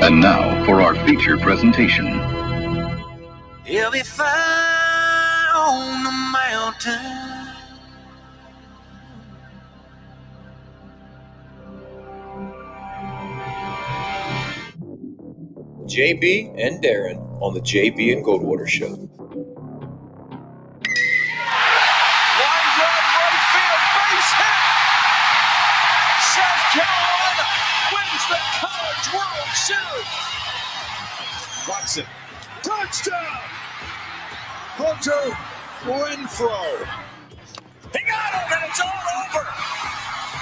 And now for our feature presentation. He'll be fine on the mountain. JB and Darren on the JB and Goldwater Show. Line drive right field, base hit. South Carolina wins the College World Series. Watson, touchdown. Hunter Renfrow. He got him, and it's all over.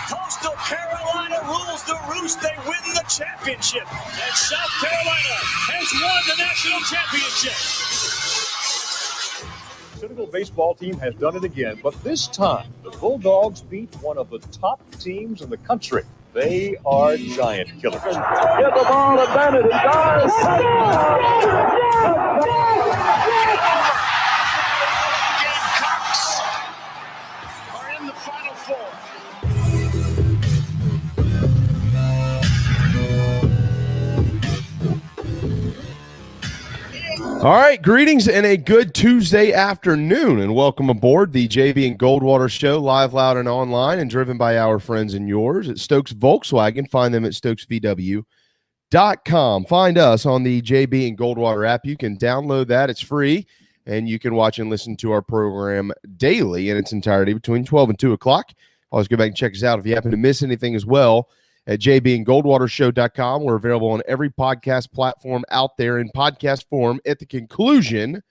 Coastal Carolina rules the roost. They win the championship. And South Carolina has won the national championship. The Citadel baseball team has done it again, but this time the Bulldogs beat one of the top teams in the country. They are giant killers. Get the ball to Bennett. He does. Gamecocks are in the Final Four. All right, greetings and a good Tuesday afternoon, and welcome aboard the JB and Goldwater Show, live, loud, and online, and driven by our friends and yours at Stokes Volkswagen. Find them at stokesvw.com. Find us on the JB and Goldwater app. You can download that. It's free, and you can watch and listen to our program daily in its entirety between 12 and 2 o'clock. Always go back and check us out if you happen to miss anything as well. At jbandgoldwatershow.com. We're available on every podcast platform out there in podcast form at the conclusion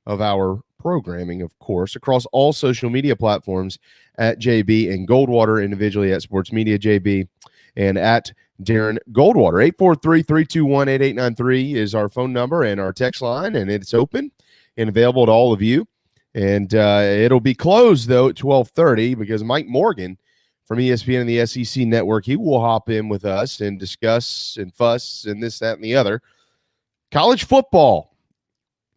of our programming, of course, across all social media platforms at JB and Goldwater, individually at Sports Media JB and at Darren Goldwater. 843-321-8893 is our phone number and our text line, and it's open and available to all of you. And it'll be closed, though, at 12:30 because Mike Morgan from ESPN and the SEC Network, he will hop in with us and discuss and fuss and this, that, and the other. College football,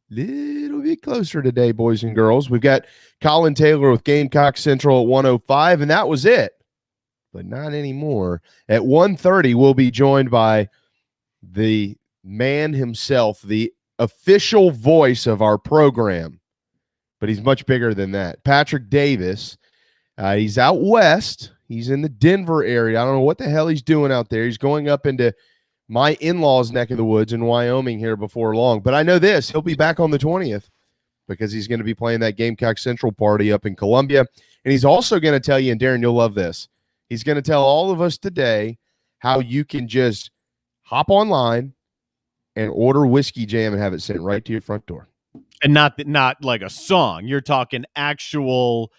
little bit closer today, boys and girls. We've got Collyn Taylor with Gamecock Central at 1:05, and that was it, but not anymore. At 1:30, we'll be joined by the man himself, the official voice of our program, but he's much bigger than that. Patrick Davis. He's out west. He's in the Denver area. I don't know what the hell he's doing out there. He's going up into my in-laws' neck of the woods in Wyoming here before long. But I know this. He'll be back on the 20th because he's going to be playing that Gamecock Central party up in Columbia. And he's also going to tell you, and Darren, you'll love this. He's going to tell all of us today how you can just hop online and order Whiskey Jam and have it sent right to your front door. And not like a song. You're talking actual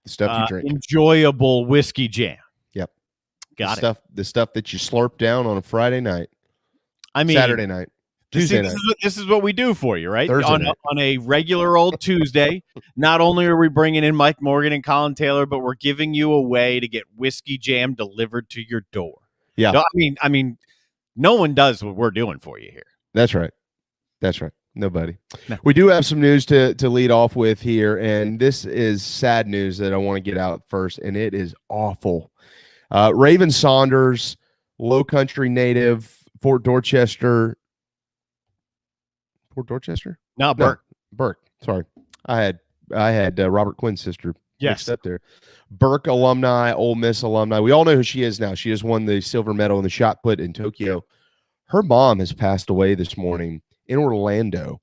stuff you drink. Enjoyable whiskey jam. Yep. Got it. The stuff that you slurp down on a Friday night. I mean, Saturday night. Tuesday night. This is what we do for you, right? Thursday night. On a regular old Tuesday, not only are we bringing in Mike Morgan and Collyn Taylor, but we're giving you a way to get whiskey jam delivered to your door. Yeah. No, I mean, no one does what we're doing for you here. That's right. That's right. Nobody. No. We do have some news to lead off with here, and this is sad news that I want to get out first, and it is awful. Raven Saunders, Low Country native, Fort Dorchester. No, Burke. Burke. Sorry, I had Robert Quinn's sister. Yes, up there. Burke alumni, Ole Miss alumni. We all know who she is now. She has won the silver medal in the shot put in Tokyo. Her mom has passed away this morning in Orlando.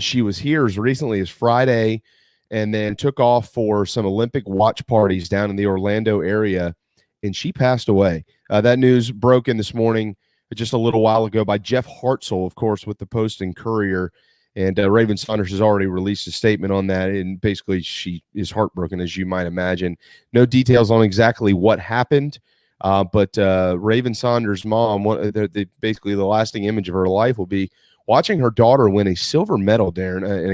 She was here as recently as Friday and then took off for some Olympic watch parties down in the Orlando area, and she passed away. That news broke in this morning just a little while ago by Jeff Hartzell, of course, with the Post and Courier, and Raven Saunders has already released a statement on that, and basically she is heartbroken, as you might imagine. No details on exactly what happened, but Raven Saunders' mom, basically the lasting image of her life will be watching her daughter win a silver medal, Darren, an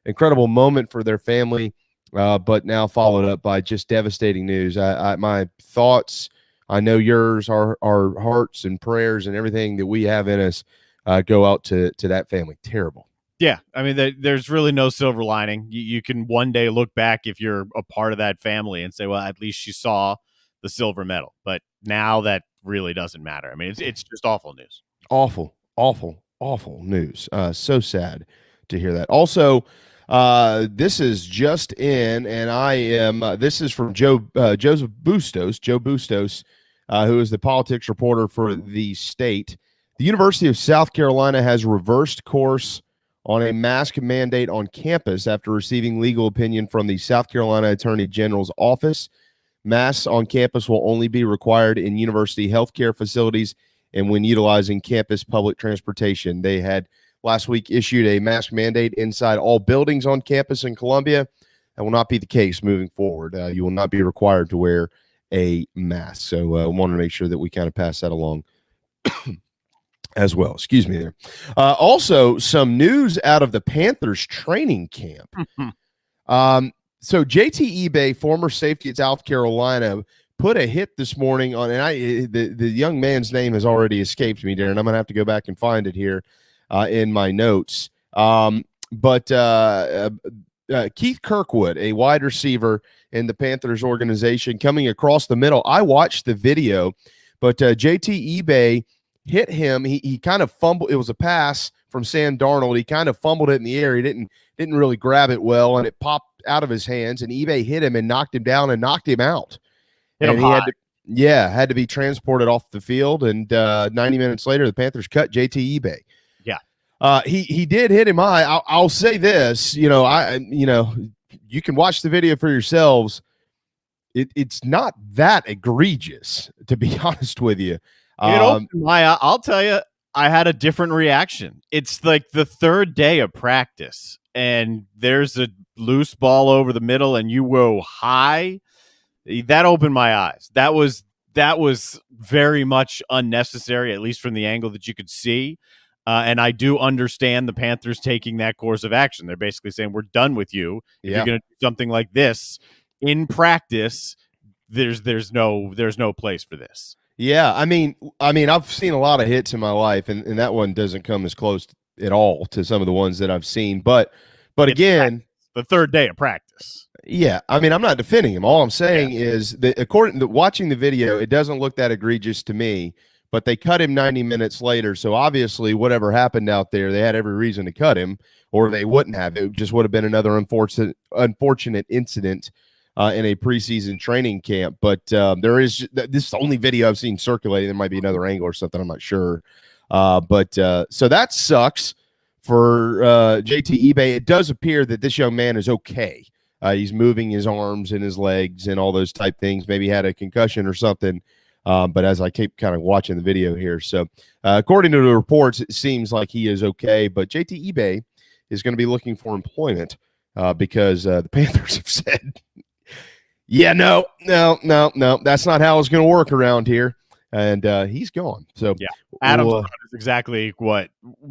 incredible moment for their family, but now followed up by just devastating news. My thoughts, I know yours, our hearts and prayers and everything that we have in us go out to that family. Terrible. Yeah, I mean, there's really no silver lining. You can one day look back if you're a part of that family and say, well, at least she saw the silver medal. But now that really doesn't matter. I mean, it's just awful news. Awful, awful, awful news. So sad to hear that. Also, this is just in, and I am. This is from Joseph Bustos, Joe Bustos, who is the politics reporter for the state. The University of South Carolina has reversed course on a mask mandate on campus after receiving legal opinion from the South Carolina Attorney General's office. Masks on campus will only be required in university healthcare facilities and when utilizing campus public transportation. They had last week issued a mask mandate inside all buildings on campus in Columbia. That will not be the case moving forward. You will not be required to wear a mask. So I wanted to make sure that we kind of pass that along as well. Excuse me there. Also, some news out of the Panthers training camp. So JT eBay, former safety at South Carolina, put a hit this morning on, and the young man's name has already escaped me, Darren. I'm going to have to go back and find it here in my notes. But Keith Kirkwood, a wide receiver in the Panthers organization, coming across the middle. I watched the video, but JT eBay hit him. He kind of fumbled. It was a pass from Sam Darnold. He kind of fumbled it in the air. He didn't really grab it well, and it popped out of his hands, and eBay hit him and knocked him down and knocked him out. And he had to be transported off the field. And 90 minutes later, the Panthers cut JT eBay. Yeah, he did hit him high. I'll say this, you can watch the video for yourselves. It's not that egregious, to be honest with you. I'll tell you, I had a different reaction. It's like the third day of practice, and there's a loose ball over the middle, and you go high. That opened my eyes. That was very much unnecessary, at least from the angle that you could see. And I do understand the Panthers taking that course of action. They're basically saying, we're done with you. If you're going to do something like this in practice, there's no place for this. Yeah, I mean, I've seen a lot of hits in my life, and that one doesn't come as close at all to some of the ones that I've seen. But again, the third day of practice. Yeah, I mean, I'm not defending him. All I'm saying is that according to watching the video, it doesn't look that egregious to me. But they cut him 90 minutes later, so obviously whatever happened out there, they had every reason to cut him, or they wouldn't have. It just would have been another unfortunate incident in a preseason training camp. But this is the only video I've seen circulating. There might be another angle or something. I'm not sure. So that sucks for JT eBay. It does appear that this young man is okay. He's moving his arms and his legs and all those type things. Maybe had a concussion or something. But as I keep kind of watching the video here, so according to the reports, it seems like he is okay. But JT eBay is going to be looking for employment because the Panthers have said, yeah, no, that's not how it's going to work around here. And he's gone. So yeah, Adam is exactly what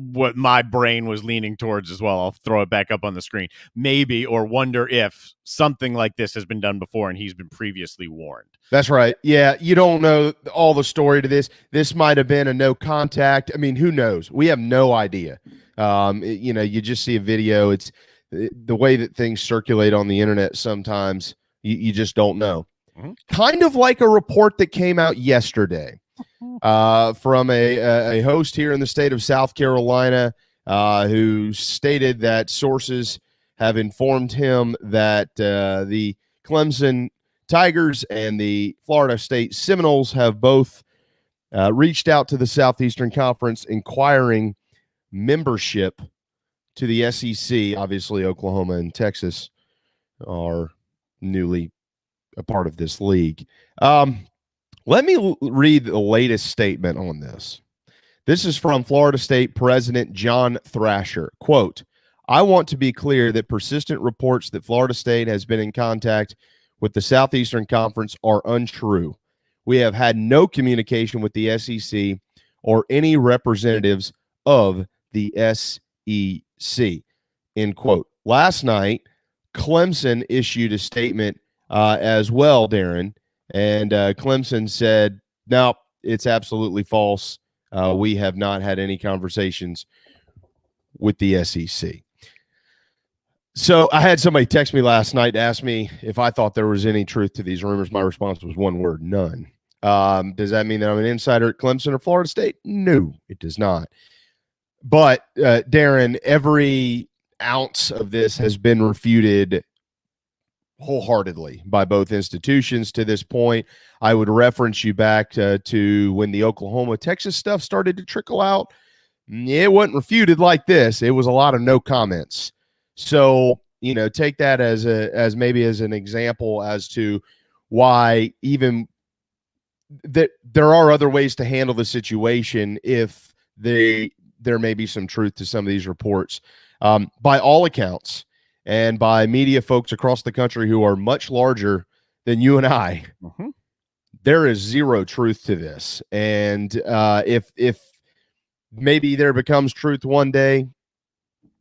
my brain was leaning towards as well. I'll throw it back up on the screen. Maybe, or wonder if something like this has been done before and he's been previously warned. That's right. Yeah, you don't know all the story to this. This might have been a no contact. I mean, who knows? We have no idea. You just see a video. It's the way that things circulate on the internet sometimes. You just don't know. Kind of like a report that came out yesterday from a host here in the state of South Carolina who stated that sources have informed him that the Clemson Tigers and the Florida State Seminoles have both reached out to the Southeastern Conference inquiring membership to the SEC. Obviously, Oklahoma and Texas are newly a part of this league. Let me read the latest statement on this. This is from Florida State President John Thrasher. Quote, I want to be clear that persistent reports that Florida State has been in contact with the Southeastern Conference are untrue. We have had no communication with the SEC or any representatives of the SEC. End quote. Last night, Clemson issued a statement as well, Darren, and Clemson said, no, it's absolutely false. We have not had any conversations with the SEC. So I had somebody text me last night to ask me if I thought there was any truth to these rumors. My response was one word, none. Does that mean that I'm an insider at Clemson or Florida State? No, it does not. But Darren, every ounce of this has been refuted wholeheartedly by both institutions to this point. I would reference you back to when the Oklahoma, Texas stuff started to trickle out. It wasn't refuted like this. It was a lot of no comments. So, take that as maybe as an example as to why even that there are other ways to handle the situation if there may be some truth to some of these reports. By all accounts, and by media folks across the country who are much larger than you and I, there is zero truth to this. And if maybe there becomes truth one day,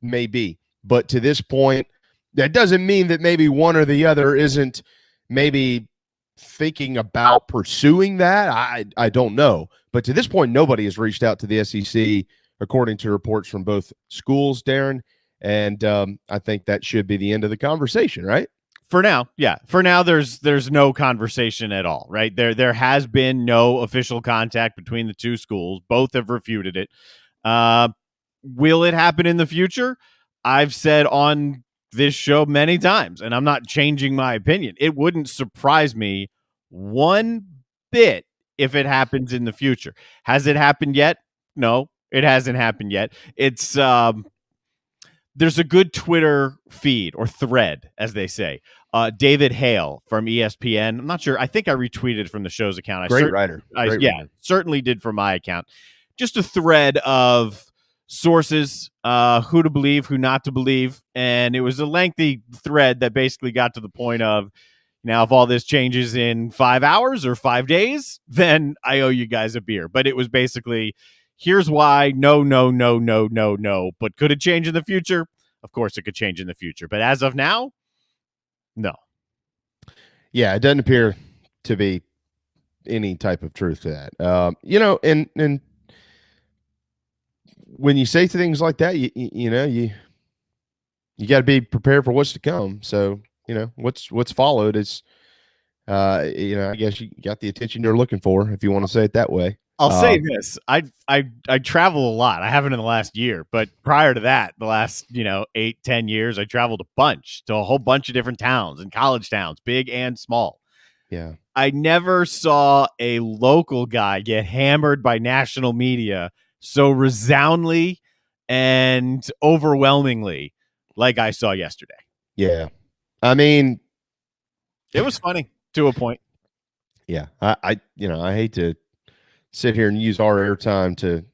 maybe. But to this point, that doesn't mean that maybe one or the other isn't maybe thinking about pursuing that. I don't know. But to this point, nobody has reached out to the SEC, according to reports from both schools, Darren. And I think that should be the end of the conversation, right? For now, yeah. For now, there's no conversation at all, right? There has been no official contact between the two schools. Both have refuted it. Will it happen in the future? I've said on this show many times, and I'm not changing my opinion. It wouldn't surprise me one bit if it happens in the future. Has it happened yet? No, it hasn't happened yet. It's there's a good Twitter feed or thread, as they say. David Hale from ESPN. I'm not sure. I think I retweeted from the show's account. Great writer. Certainly did from my account. Just a thread of sources, who to believe, who not to believe. And it was a lengthy thread that basically got to the point of, now, if all this changes in 5 hours or 5 days, then I owe you guys a beer. But it was basically, here's why, no. But could it change in the future? Of course it could change in the future. But as of now, no. Yeah, it doesn't appear to be any type of truth to that. And when you say things like that, you got to be prepared for what's to come. So, what's followed is, I guess you got the attention you're looking for, if you want to say it that way. I'll say this. I travel a lot. I haven't in the last year, but prior to that, the last, 8-10 years, I traveled a bunch to a whole bunch of different towns and college towns, big and small. Yeah. I never saw a local guy get hammered by national media so resoundingly and overwhelmingly like I saw yesterday. Yeah. I mean, it was funny to a point. Yeah. I hate to sit here and use our airtime to,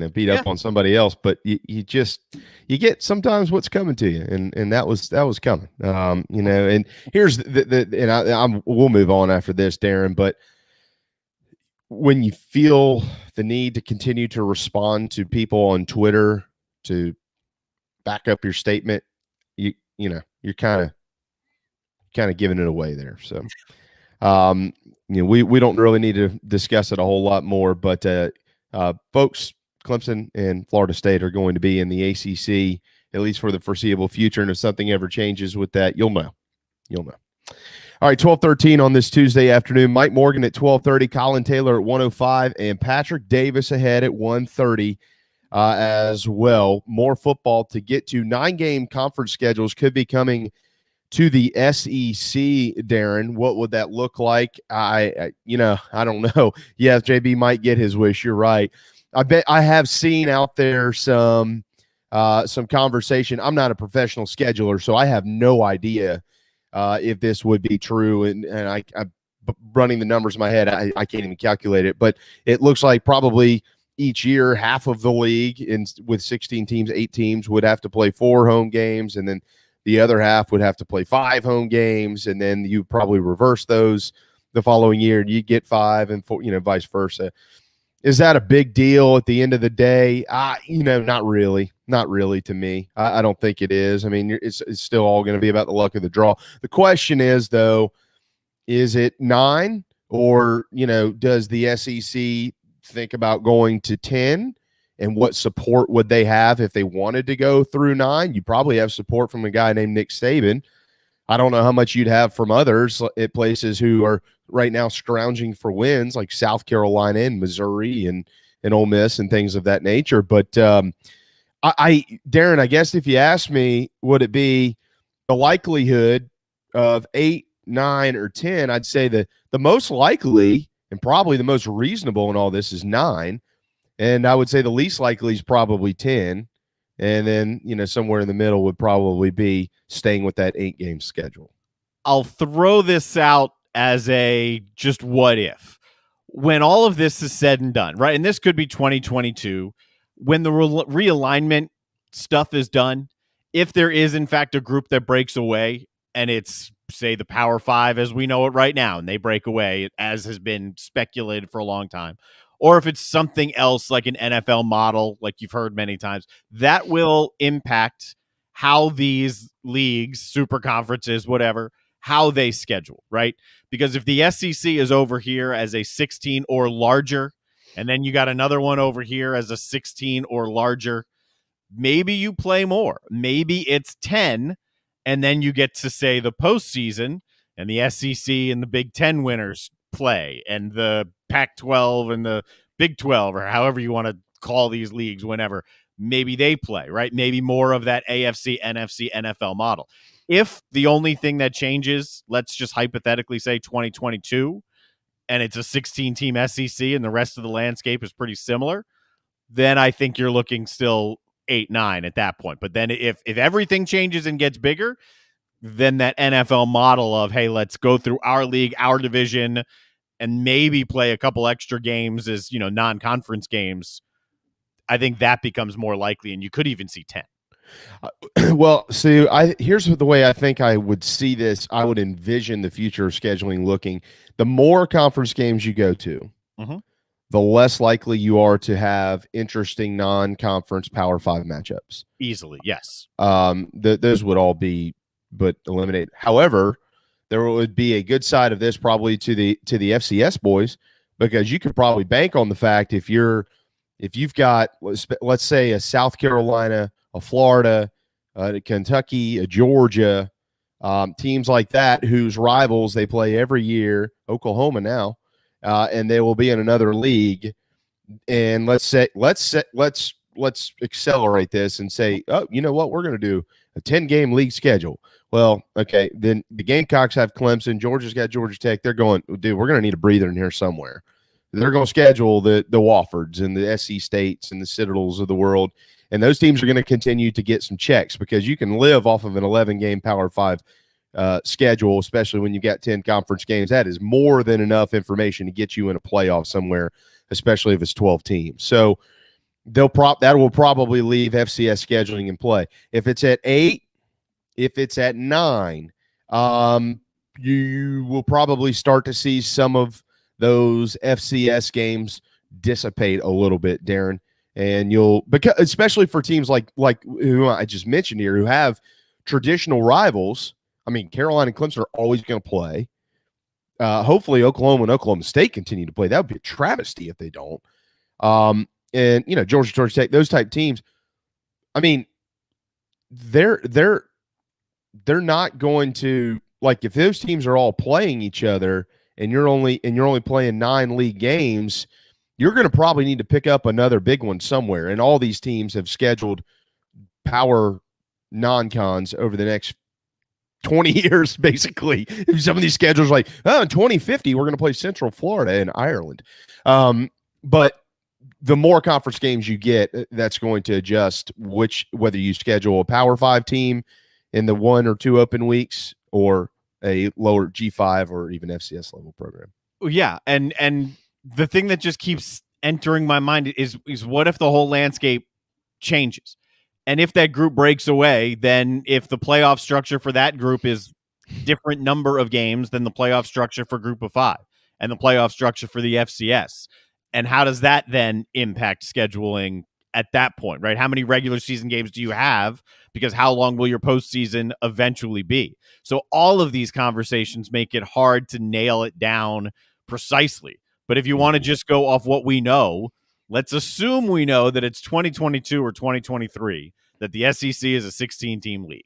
beat up on somebody else, but you get sometimes what's coming to you, and that was coming. And here's we'll move on after this, Darren, but when you feel the need to continue to respond to people on Twitter to back up your statement, you're kind of giving it away there. So, we don't really need to discuss it a whole lot more, but folks, Clemson and Florida State are going to be in the ACC, at least for the foreseeable future. And if something ever changes with that, you'll know. All right, 12:13 on this Tuesday afternoon. Mike Morgan at 12:30, Collyn Taylor at 1:05, and Patrick Davis ahead at 1:30 as well. More football to get to. 9-game conference schedules could be coming to the SEC, Darren. What would that look like? I don't know. Yes, JB might get his wish. You're right. I bet I have seen out there some conversation. I'm not a professional scheduler, so I have no idea if this would be true. And I running the numbers in my head, I can't even calculate it. But it looks like probably each year half of the league, with 16 teams, 8 teams would have to play 4 home games, and then the other half would have to play 5 home games, and then you probably reverse those the following year, and you get 5 and 4, vice versa. Is that a big deal at the end of the day? Not really to me. I don't think it is. I mean, it's still all going to be about the luck of the draw. The question is, though, is it 9, or, does the SEC think about going to 10? And what support would they have if they wanted to go through 9? You probably have support from a guy named Nick Saban. I don't know how much you'd have from others at places who are right now scrounging for wins, like South Carolina and Missouri and Ole Miss and things of that nature. But Darren, I guess if you ask me, would it be the likelihood of 8, 9, or 10? I'd say the most likely and probably the most reasonable in all this is 9. And I would say the least likely is probably 10. And then, somewhere in the middle would probably be staying with that 8-game schedule. I'll throw this out as a just what if. When all of this is said and done, right? And this could be 2022, when the realignment stuff is done, if there is, in fact, a group that breaks away and it's, say, the Power Five as we know it right now, and they break away, as has been speculated for a long time, or if it's something else like an NFL model, like you've heard many times, that will impact how these leagues, super conferences, whatever, how they schedule, right? Because if the SEC is over here as a 16 or larger, and then you got another one over here as a 16 or larger, maybe you play more. Maybe it's 10, and then you get to say the postseason, and the SEC and the Big Ten winners play, and the Pac-12 and the Big 12, or however you want to call these leagues, whenever, maybe they play, right? Maybe more of that AFC, NFC, NFL model. If the only thing that changes, let's just hypothetically say 2022, and it's a 16-team SEC and the rest of the landscape is pretty similar, then I think you're looking still 8, 9 at that point. But then if everything changes and gets bigger, then that NFL model of, hey, let's go through our league, our division, and maybe play a couple extra games as, non-conference games, I think that becomes more likely, and you could even see 10. Well, see, here's the way I think I would see this. I would envision the future of scheduling looking. The more conference games you go to, the less likely you are to have interesting non-conference Power 5 matchups. Easily, yes. Those would all be eliminated. However, there would be a good side of this probably to the FCS boys, because you could probably bank on the fact if you've got, let's say, a South Carolina, a Florida, a Kentucky, a Georgia, teams like that whose rivals they play every year, Oklahoma now, and they will be in another league. And let's accelerate this and say, oh, you know what, we're going to do a 10-game league schedule. Well, okay, then the Gamecocks have Clemson, Georgia's got Georgia Tech. They're going, dude, we're going to need a breather in here somewhere. They're going to schedule the Woffords and the SC States and the Citadels of the world, and those teams are going to continue to get some checks, because you can live off of an 11-game Power 5 schedule, especially when you've got 10 conference games. That is more than enough information to get you in a playoff somewhere, especially if it's 12 teams. So that will probably leave FCS scheduling in play. If it's at 8, if it's at 9, you will probably start to see some of those FCS games dissipate a little bit, Darren. And because especially for teams like who I just mentioned here, who have traditional rivals. I mean, Carolina and Clemson are always going to play. Hopefully Oklahoma and Oklahoma State continue to play. That would be a travesty if they don't. And Georgia Tech, those type teams, I mean, they're not going to, like, if those teams are all playing each other and you're only playing 9 league games, you're going to probably need to pick up another big one somewhere. And all these teams have scheduled power non-cons over the next 20 years, basically. Some of these schedules are like, in 2050, we're going to play Central Florida and Ireland. But the more conference games you get, that's going to adjust whether you schedule a Power 5 team in the 1 or 2 open weeks or a lower G5 or even FCS level program. Yeah, and the thing that just keeps entering my mind is what if the whole landscape changes? And if that group breaks away, then if the playoff structure for that group is different number of games than the playoff structure for group of 5 and the playoff structure for the FCS, and how does that then impact scheduling at that point, right? How many regular season games do you have? Because how long will your postseason eventually be? So all of these conversations make it hard to nail it down precisely. But if you want to just go off what we know, let's assume we know that it's 2022 or 2023, that the SEC is a 16-team league.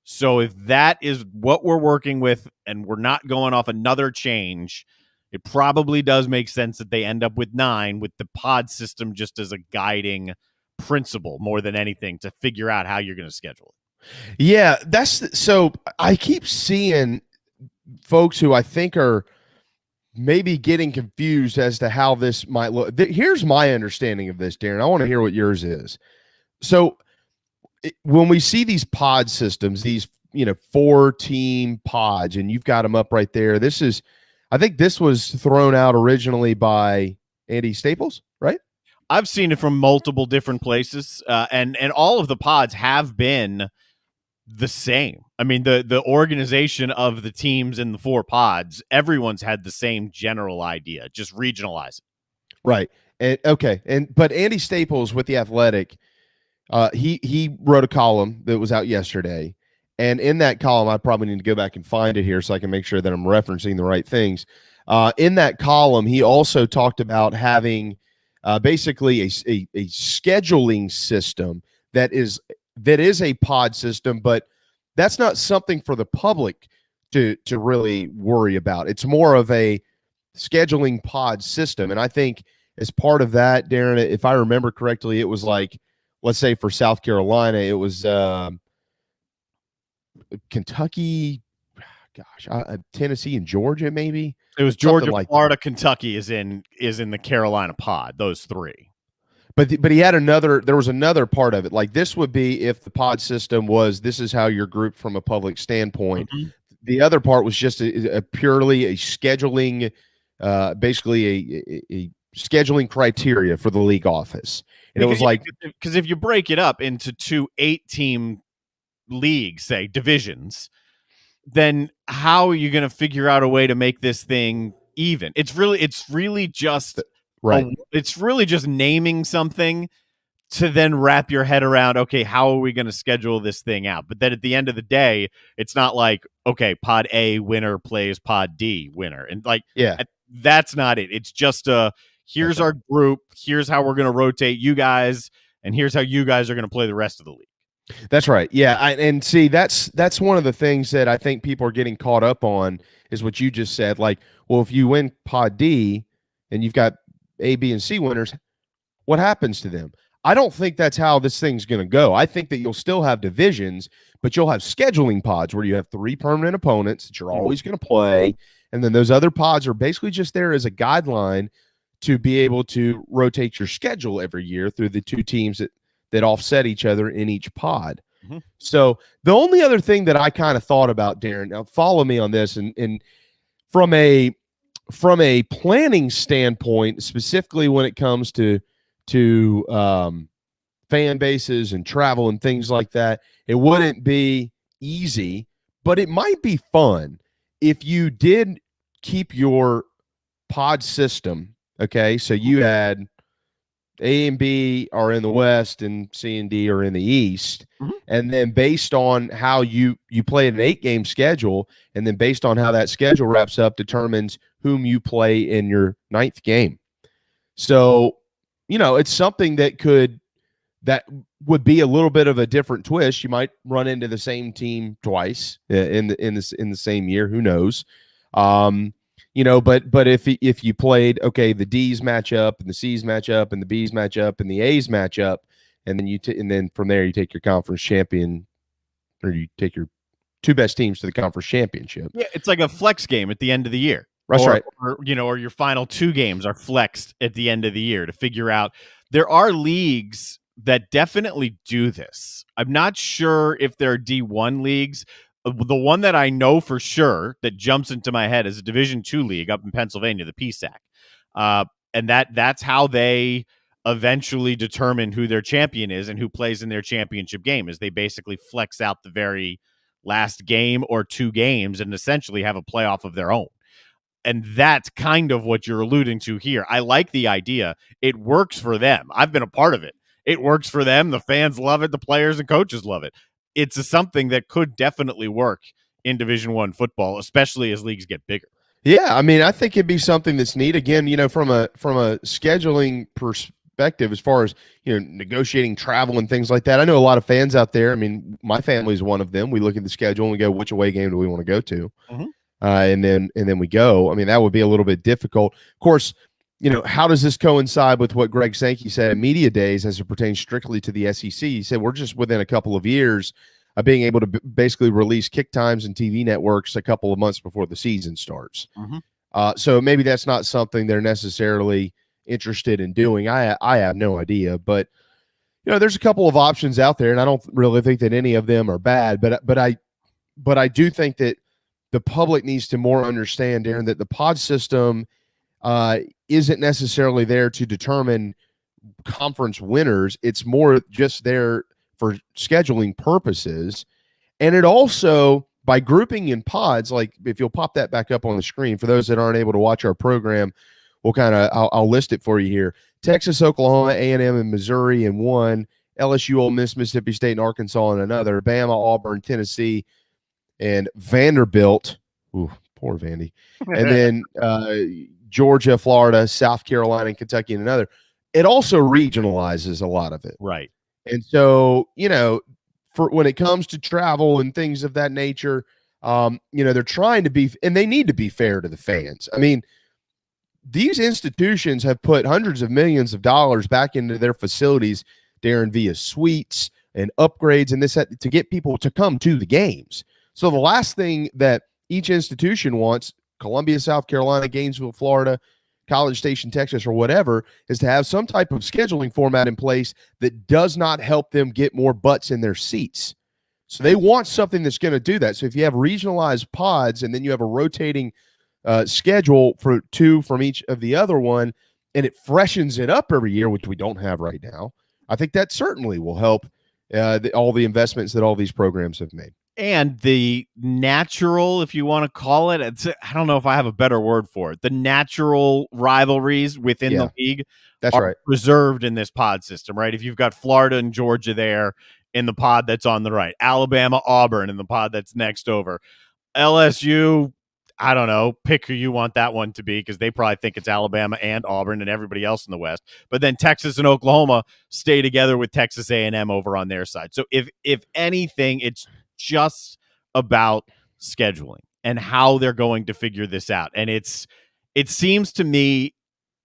So if that is what we're working with and we're not going off another change, it probably does make sense that they end up with 9 with the pod system just as a guiding principle more than anything to figure out how you're going to schedule it. Yeah, so I keep seeing folks who I think are maybe getting confused as to how this might look. Here's my understanding of this, Darren. I want to hear what yours is. So when we see these pod systems, these 4-team pods, and you've got them up right there, I think this was thrown out originally by Andy Staples, right? I've seen it from multiple different places, and all of the pods have been the same. I mean, the organization of the teams in the 4 pods, everyone's had the same general idea, just regionalize it. Right. But Andy Staples with The Athletic, he wrote a column that was out yesterday. And in that column, I probably need to go back and find it here so I can make sure that I'm referencing the right things. In that column, he also talked about having basically a scheduling system that is a pod system, but that's not something for the public to really worry about. It's more of a scheduling pod system. And I think as part of that, Darren, if I remember correctly, it was like, let's say for South Carolina, it was Kentucky, Tennessee and Georgia, maybe. It was Georgia, Florida, Kentucky is in the Carolina pod, those 3. But he had there was another part of it. Like this would be if the pod system was, this is how you're grouped from a public standpoint. Mm-hmm. The other part was just a purely a scheduling, basically a scheduling criteria for the league office. And it was like, because if you break it up into 2 8-team leagues, say divisions, then how are you going to figure out a way to make this thing even? It's really just right. It's really just naming something to then wrap your head around, okay, how are we going to schedule this thing out? But then at the end of the day, it's not like, okay, pod A winner plays pod D winner. And that's not it. It's just here's our group, here's how we're going to rotate you guys, and here's how you guys are going to play the rest of the league. That's right. Yeah. And see, that's one of the things that I think people are getting caught up on is what you just said. Like, well, if you win pod D and you've got A, B, and C winners, what happens to them? I don't think that's how this thing's going to go. I think that you'll still have divisions, but you'll have scheduling pods where you have 3 permanent opponents that you're always going to play. And then those other pods are basically just there as a guideline to be able to rotate your schedule every year through the 2 teams that offset each other in each pod. Mm-hmm. So the only other thing that I kind of thought about, Darren, now follow me on this, and from a planning standpoint, specifically when it comes to fan bases and travel and things like that, it wouldn't be easy, but it might be fun if you did keep your pod system. Okay, so you had A and B are in the West and C and D are in the East. Mm-hmm. And then based on how you play an 8-game schedule, and then based on how that schedule wraps up determines whom you play in your 9th game. So, it's something that would be a little bit of a different twist. You might run into the same team twice in the same year. Who knows? But if you played, okay, the D's match up and the C's match up and the B's match up and the A's match up, and then and then from there you take your conference champion, or you take your 2 best teams to the conference championship. Yeah, it's like a flex game at the end of the year. That's right. Or your final 2 games are flexed at the end of the year to figure out. There are leagues that definitely do this. I'm not sure if there are D1 leagues. The one that I know for sure that jumps into my head is a Division II league up in Pennsylvania, the PSAC. And that's how they eventually determine who their champion is and who plays in their championship game, is they basically flex out the very last game or 2 games and essentially have a playoff of their own. And that's kind of what you're alluding to here. I like the idea. It works for them. I've been a part of it. It works for them. The fans love it. The players and coaches love it. It's something that could definitely work in Division I football, especially as leagues get bigger. Yeah, I mean, I think it'd be something that's neat. Again, from a scheduling perspective, perspective as far as, negotiating travel and things like that. I know a lot of fans out there. I mean, my family is one of them. We look at the schedule and we go, which away game do we want to go to? Mhm. And then we go. I mean, that would be a little bit difficult. Of course, how does this coincide with what Greg Sankey said at Media Days as it pertains strictly to the SEC? He said we're just within a couple of years of being able to basically release kick times and TV networks a couple of months before the season starts. So maybe that's not something they're necessarily interested in doing. I have no idea, but there's a couple of options out there, and I don't really think that any of them are bad. But I do think that the public needs to more understand, Darren, that the pod system isn't necessarily there to determine conference winners. It's more just there for scheduling purposes. And it also, by grouping in pods, like if you'll pop that back up on the screen, for those that aren't able to watch our program, I'll list it for you here. Texas, Oklahoma, A&M, and Missouri in one, LSU, Ole Miss, Mississippi State, and Arkansas in another, Bama, Auburn, Tennessee, and Vanderbilt. Ooh, poor Vandy. And then Georgia, Florida, South Carolina, and Kentucky in another. It also regionalizes a lot of it. Right. And so, for when it comes to travel and things of that nature, they're trying to be, and they need to be fair to the fans. I mean, these institutions have put hundreds of millions of dollars back into their facilities, Darren, via suites and upgrades and this to get people to come to the games. So the last thing that each institution wants, Columbia, South Carolina, Gainesville, Florida, College Station, Texas, or whatever, is to have some type of scheduling format in place that does not help them get more butts in their seats. So they want something that's going to do that. So if you have regionalized pods and then you have a rotating schedule for two from each of the other one, and it freshens it up every year, which we don't have right now, I think that certainly will help all the investments that all these programs have made. And the natural, if you want to call it, I don't know if I have a better word for it. The natural rivalries within the league are preserved in this pod system, right? If you've got Florida and Georgia there in the pod that's on the right, Alabama, Auburn in the pod that's next over, LSU, I don't know, pick who you want that one to be, because they probably think it's Alabama and Auburn and everybody else in the West. But then Texas and Oklahoma stay together with Texas A&M over on their side. So if anything, it's just about scheduling and how they're going to figure this out. And it seems to me,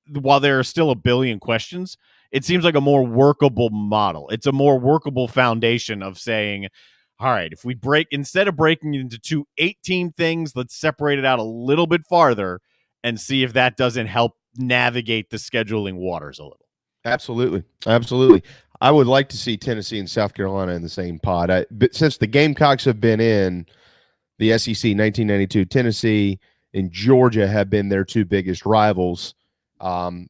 while there are still a billion questions, it seems like a more workable model. It's a more workable foundation of saying, all right, if we instead of breaking it into 2 8-team things, let's separate it out a little bit farther and see if that doesn't help navigate the scheduling waters a little. Absolutely. I would like to see Tennessee and South Carolina in the same pod. But since the Gamecocks have been in the SEC 1992, Tennessee and Georgia have been their two biggest rivals. And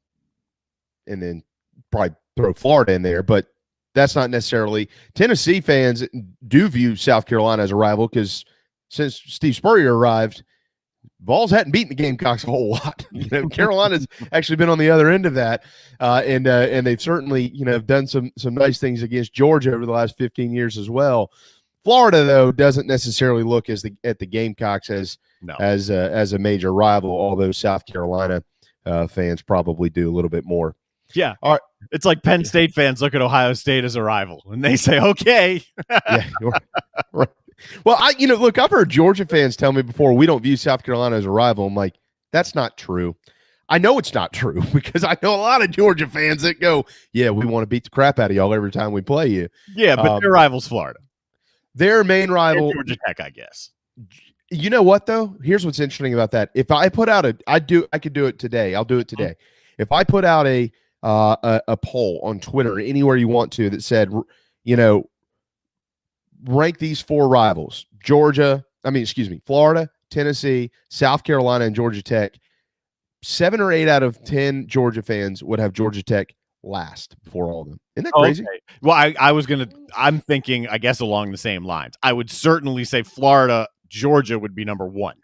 then probably throw Florida in there, but that's not necessarily. Tennessee fans do view South Carolina as a rival because since Steve Spurrier arrived, Vols hadn't beaten the Gamecocks a whole lot. Carolina's actually been on the other end of that, and they've certainly done some nice things against Georgia over the last 15 years as well. Florida, though, doesn't necessarily look at the Gamecocks as a major rival, although South Carolina fans probably do a little bit more. Yeah. All right. It's like Penn State fans look at Ohio State as a rival and they say, okay. Yeah. Right. Well, look, I've heard Georgia fans tell me before, we don't view South Carolina as a rival. I'm like, that's not true. I know it's not true because I know a lot of Georgia fans that go, yeah, we want to beat the crap out of y'all every time we play you. Yeah, but their rival's Florida. Their main rival. Georgia Tech, I guess. You know what, though? Here's what's interesting about that. If I put out I could do it today. I'll do it today. If I put out a poll on Twitter, anywhere you want to, that said, rank these four rivals: Florida, Tennessee, South Carolina, and Georgia Tech. 7 or 8 out of 10 Georgia fans would have Georgia Tech last before all of them. Isn't that crazy? Okay. Well, I'm thinking, I guess, along the same lines. I would certainly say Florida, Georgia would be number 1.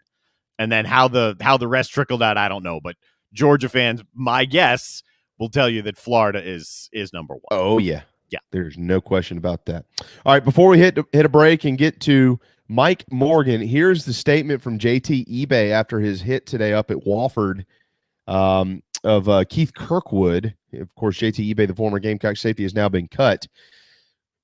And then how the rest trickled out, I don't know. But Georgia fans, my guess, will tell you that Florida is number 1. Oh, yeah. Yeah. There's no question about that. All right, before we hit a break and get to Mike Morgan, here's the statement from JT eBay after his hit today up at Wofford. of Keith Kirkwood. Of course, JT Ebay, the former Gamecock safety, has now been cut.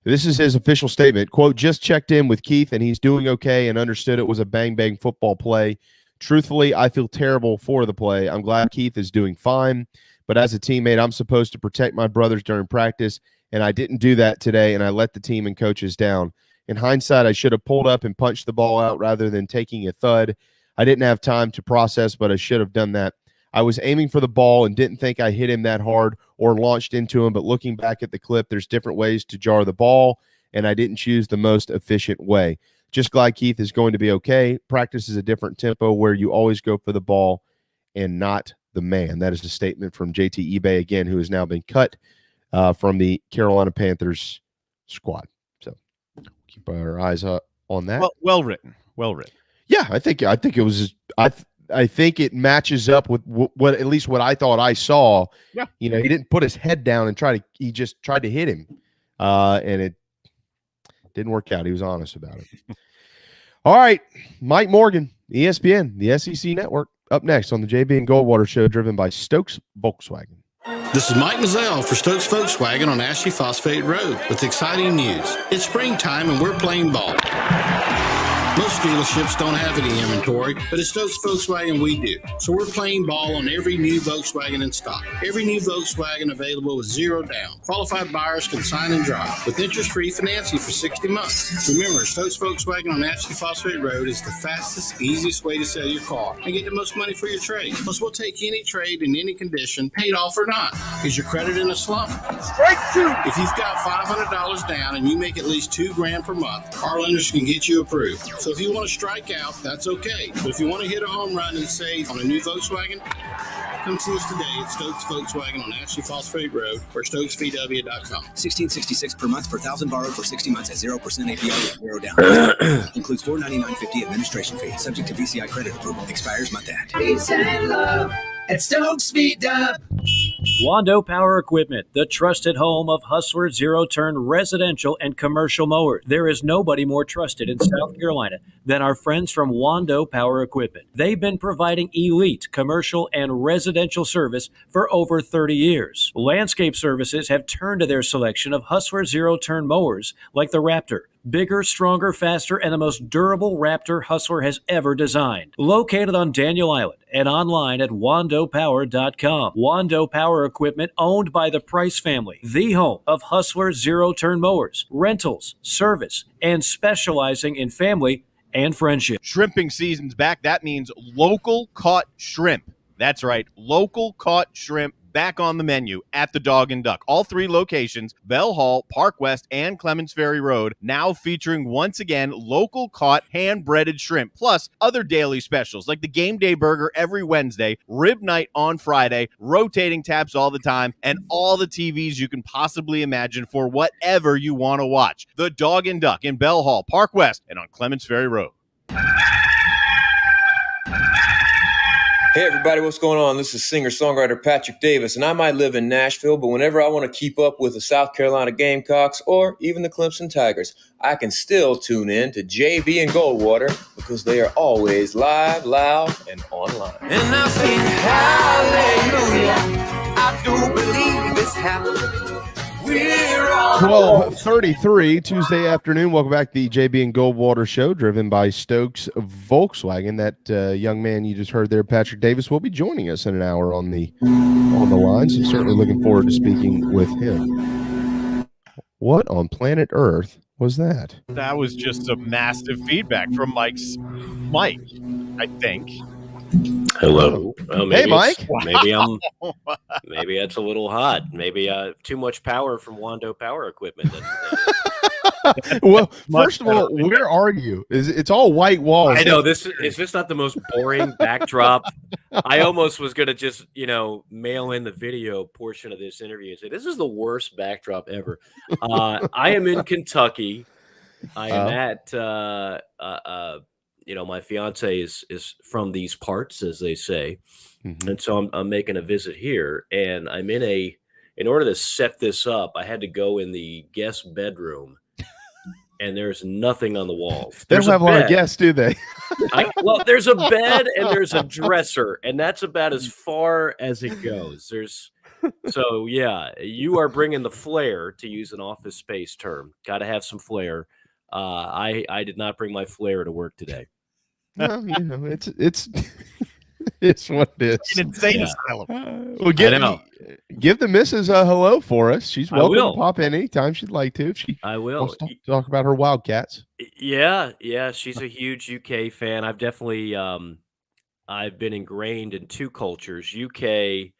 This is his official statement. Quote, just checked in with Keith, and he's doing okay and understood it was a bang-bang football play. Truthfully, I feel terrible for the play. I'm glad Keith is doing fine, but as a teammate, I'm supposed to protect my brothers during practice, and I didn't do that today, and I let the team and coaches down. In hindsight, I should have pulled up and punched the ball out rather than taking a thud. I didn't have time to process, but I should have done that. I was aiming for the ball and didn't think I hit him that hard or launched into him, but looking back at the clip, there's different ways to jar the ball, and I didn't choose the most efficient way. Just glad Keith is going to be okay. Practice is a different tempo where you always go for the ball and not the man. That is a statement from JT Ebay, again, who has now been cut from the Carolina Panthers squad. So keep our eyes on that. Well written. Yeah, I think it was. I think it matches up with what at least what I thought I saw. Yeah, he didn't put his head down and he just tried to hit him, and it didn't work out. He was honest about it. All right, Mike Morgan, ESPN, the SEC Network, up next on the JB and Goldwater Show, driven by Stokes Volkswagen. This is Mike Mazzell for Stokes Volkswagen on Ashley Phosphate Road with exciting news. It's springtime and we're playing ball. Most dealerships don't have any inventory, but at Stokes Volkswagen we do. So we're playing ball on every new Volkswagen in stock. Every new Volkswagen available with zero down. Qualified buyers can sign and drive with interest-free financing for 60 months. Remember, Stokes Volkswagen on Ashley Phosphate Road is the fastest, easiest way to sell your car and get the most money for your trade. Plus, we'll take any trade in any condition, paid off or not. Is your credit in a slump? Strike two! If you've got $500 down and you make at least $2,000 per month, our lenders can get you approved. So if you want to strike out, that's okay. But if you want to hit a home run and save on a new Volkswagen, come see us today at Stokes Volkswagen on Ashley Phosphate Road or StokesVW.com. $1,666 per month per 1,000 borrowed for 60 months at 0% APR with 0 down. Includes $499.50 administration fee. Subject to VCI credit approval. Expires month end. Peace and love at Stokes VW. Wando Power Equipment, the trusted home of Hustler zero-turn residential and commercial mowers. There is nobody more trusted in South Carolina than our friends from Wando Power Equipment. They've been providing elite commercial and residential service for over 30 years. Landscape Services have turned to their selection of Hustler zero-turn mowers like the Raptor. Bigger, stronger, faster, and the most durable Raptor Hustler has ever designed. Located on Daniel Island and online at wandopower.com. Wando Power Equipment, owned by the Price family, the home of Hustler zero-turn mowers, rentals, service, and specializing in family and friendship. Shrimping season's back. That means local caught shrimp. That's right, local caught shrimp. Back on the menu at the Dog and Duck. All three locations, Bell Hall, Park West, and Clements Ferry Road, now featuring once again local caught hand-breaded shrimp, plus other daily specials like the Game Day Burger every Wednesday, Rib Night on Friday, rotating taps all the time, and all the TVs you can possibly imagine for whatever you want to watch. The Dog and Duck in Bell Hall, Park West, and on Clements Ferry Road. Hey everybody, what's going on? This is singer-songwriter Patrick Davis, and I might live in Nashville, but whenever I want to keep up with the South Carolina Gamecocks or even the Clemson Tigers, I can still tune in to JB and Goldwater because they are always live, loud, and online. And I sing hallelujah. I do believe it's happening. We're all 12:33 Tuesday afternoon. Welcome back to the JB and Goldwater Show, driven by Stokes Volkswagen. That young man you just heard there, Patrick Davis, will be joining us in an hour on the line. So certainly looking forward to speaking with him. What on planet Earth was that? That was just some massive feedback from Mike, I think. Hello. Hey, Mike. Maybe it's a little hot. Maybe too much power from Wando Power Equipment. Well, first of all, where are you? It's all white walls. I know this is this not the most boring backdrop. I almost was gonna just mail in the video portion of this interview and say this is the worst backdrop ever. I am in Kentucky. I am at my fiance is from these parts, as they say. Mm-hmm. And so I'm making a visit here, and I'm in order to set this up, I had to go in the guest bedroom and there's nothing on the walls. They don't There's have a lot of bed. guests, do they? Well, there's a bed and there's a dresser, and that's about as far as it goes. So yeah, you are bringing the flair, to use an Office Space term. Got to have some flair. I did not bring my flair to work today. Well, it's it's what it is. An insane asylum. Well, give the missus a hello for us. She's welcome to pop in anytime she'd like to. I will wants to talk about her Wildcats. Yeah, she's a huge UK fan. I've definitely I've been ingrained in two cultures, UK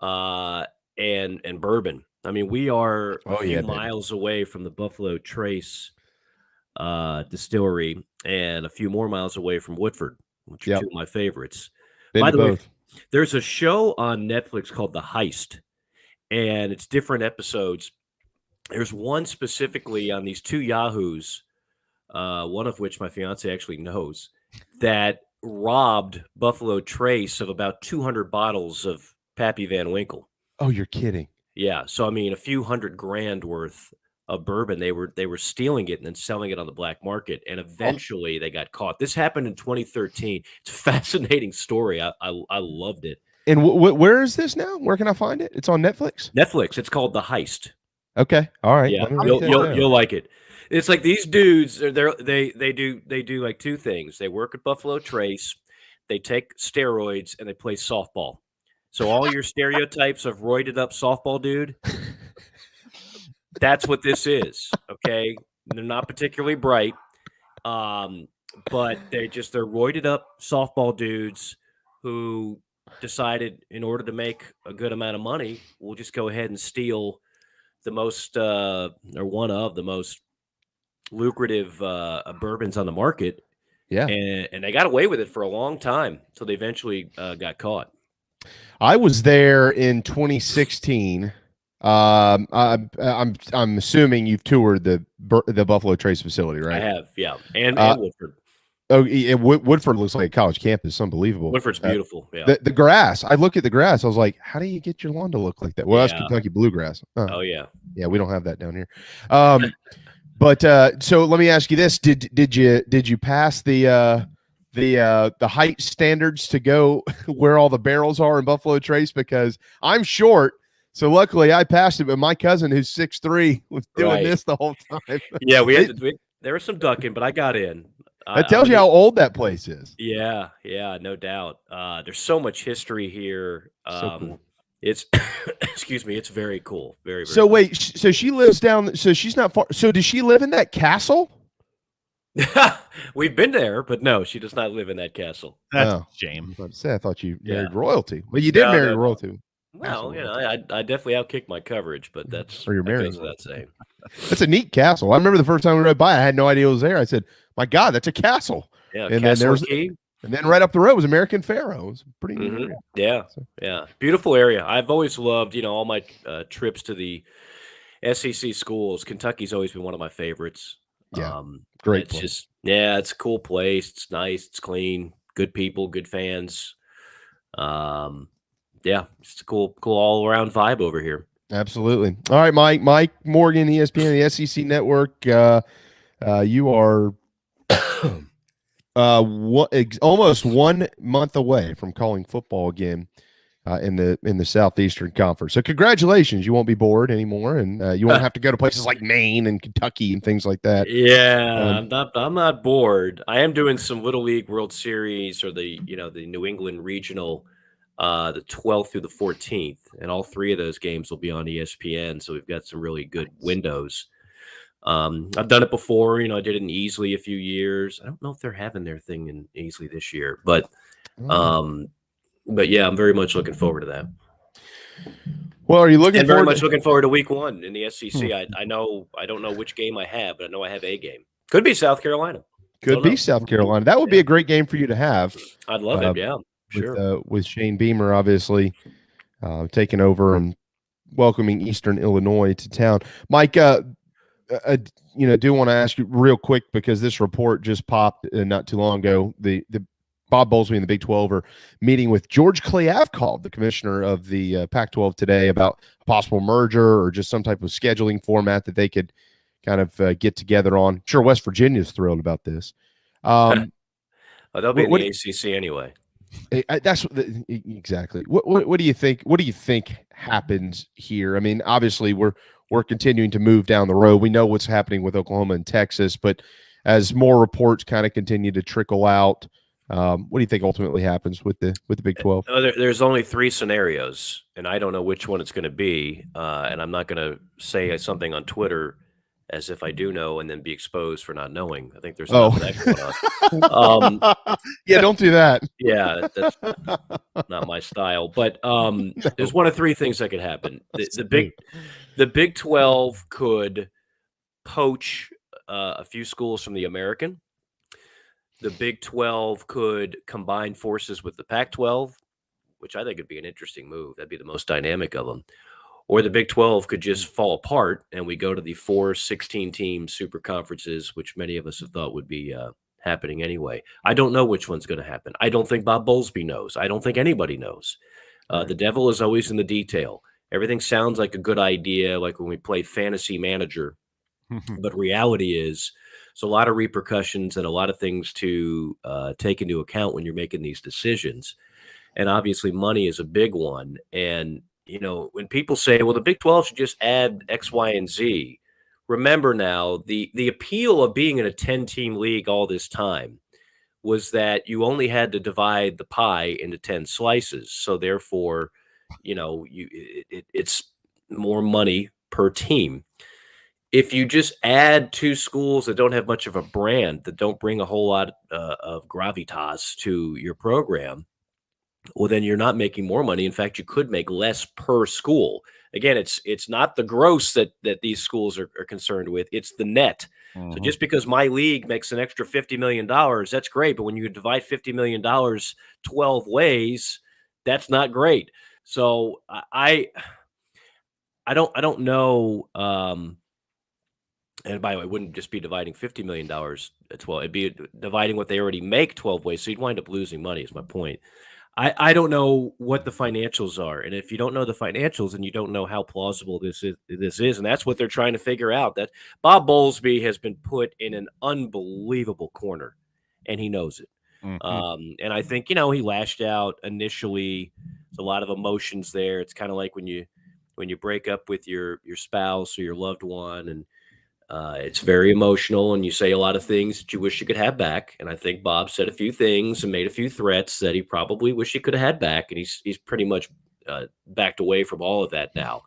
and bourbon. I mean, we are a few miles away from the Buffalo Trace distillery and a few more miles away from Woodford, which are two of my favorites. By the way, there's a show on Netflix called The Heist, and it's different episodes. There's one specifically on these two yahoos, one of which my fiance actually knows, that robbed Buffalo Trace of about 200 bottles of Pappy Van Winkle. Oh, you're kidding. Yeah. So, I mean, a few $100,000 worth of bourbon. They were stealing it and then selling it on the black market. And eventually they got caught. This happened in 2013. It's a fascinating story. I loved it. And where is this now? Where can I find it? It's on Netflix? Netflix. It's called The Heist. Okay. All right. Yeah. You'll like it. It's like these dudes, they do like two things. They work at Buffalo Trace, they take steroids, and they play softball. So all your stereotypes of roided up softball dude, that's what this is. Okay. They're not particularly bright. But they're roided up softball dudes who decided, in order to make a good amount of money, we'll just go ahead and steal the most or one of the most lucrative bourbons on the market. Yeah. And they got away with it for a long time until they eventually got caught. I was there in 2016. I'm assuming you've toured the Buffalo Trace facility, right? I have, yeah, and Woodford. Oh, Woodford looks like a college campus. Unbelievable. Woodford's beautiful. Yeah. The grass. I look at the grass. I was like, how do you get your lawn to look like that? Well, that's Kentucky bluegrass. Oh yeah. Yeah, we don't have that down here. But so let me ask you this: Did you pass the height standards to go where all the barrels are in Buffalo Trace? Because I'm short. So luckily I passed it, but my cousin who's 6'3" was doing this the whole time. Yeah, there was some ducking, but I got in. That tells you how old that place is. Yeah, no doubt. There's so much history here. So cool. It's excuse me, it's very cool. Very, very so cool. Wait, so she lives down, so she's not far. So does she live in that castle? We've been there, but no, she does not live in that castle. That's a shame. I thought you married royalty. Well, you did marry royalty. Well, I definitely outkicked my coverage, but that's or you're married. That saying. That's a neat castle. I remember the first time we rode by, I had no idea it was there. I said, "My God, that's a castle!" Yeah, and Castle then Key. And then right up the road was American Pharoah. It was a pretty neat area. Yeah, yeah, beautiful area. I've always loved, all my trips to the SEC schools. Kentucky's always been one of my favorites. Yeah, great. It's just, it's a cool place. It's nice. It's clean. Good people. Good fans. Yeah, just a cool all around vibe over here. Absolutely. All right, Mike Morgan, ESPN, the SEC Network. You are almost 1 month away from calling football again in the Southeastern Conference. So congratulations. You won't be bored anymore, and you won't have to go to places like Maine and Kentucky and things like that. Yeah, I'm not bored. I am doing some Little League World Series or the New England Regional, the 12th through the 14th, and all three of those games will be on ESPN. So we've got some really good windows. I've done it before. I did it in Easley a few years. I don't know if they're having their thing in Easley this year, but yeah, I'm very much looking forward to that. Well, are you looking very much looking forward to week 1 in the SEC? I don't know which game I have, but I know I have a game. Could be South Carolina. Could be South Carolina. That would be a great game for you to have. I'd love it. Yeah, sure. With Shane Beamer, obviously, taking over and welcoming Eastern Illinois to town. Mike, do want to ask you real quick, because this report just popped not too long ago. The Bob Bowlesby and the Big 12 are meeting with George Kliavkoff, the commissioner of the Pac-12 today, about a possible merger or just some type of scheduling format that they could kind of get together on. Sure, West Virginia's thrilled about this. They'll be in what- the ACC anyway. That's exactly. What do you think? What do you think happens here? I mean, obviously we're continuing to move down the road. We know what's happening with Oklahoma and Texas, but as more reports kind of continue to trickle out, what do you think ultimately happens with the Big 12? There's only 3 scenarios, and I don't know which one it's going to be. And I'm not going to say something on Twitter as if I do know and then be exposed for not knowing. I think there's enough of that going on. Yeah, don't do that. Yeah, that's not my style. But there's one of 3 things that could happen. The Big 12 could poach a few schools from the American. The Big 12 could combine forces with the Pac-12, which I think would be an interesting move. That'd be the most dynamic of them. Or the Big 12 could just fall apart and we go to the 4 16-team super conferences, which many of us have thought would be happening anyway. I don't know which one's going to happen. I don't think Bob Bowlesby knows. I don't think anybody knows. The devil is always in the detail. Everything sounds like a good idea, like when we play Fantasy Manager. But reality is, there's a lot of repercussions and a lot of things to take into account when you're making these decisions. And obviously money is a big one. And you know, when people say, well, the Big 12 should just add X, Y, and Z, remember now, the appeal of being in a 10-team league all this time was that you only had to divide the pie into 10 slices. So therefore, you know, it's more money per team. If you just add 2 schools that don't have much of a brand, that don't bring a whole lot of gravitas to your program, well, then you're not making more money. In fact, you could make less per school. Again, it's not the gross that these schools are concerned with. It's the net. So just because my league makes an extra $50 million, that's great. But when you divide $50 million 12 ways, that's not great. So I don't know. And by the way, it wouldn't just be dividing $50 million at 12. It'd be dividing what they already make 12 ways. So you'd wind up losing money is my point. I don't know what the financials are. And if you don't know the financials and you don't know how plausible this is, and that's what they're trying to figure out, that Bob Bowlesby has been put in an unbelievable corner and he knows it. And I think, you know, he lashed out initially. There's a lot of emotions there. It's kind of like when you break up with your spouse or your loved one, and it's very emotional, and you say a lot of things that you wish you could have back. And I think Bob said a few things and made a few threats that he probably wish he could have had back. And he's pretty much backed away from all of that now.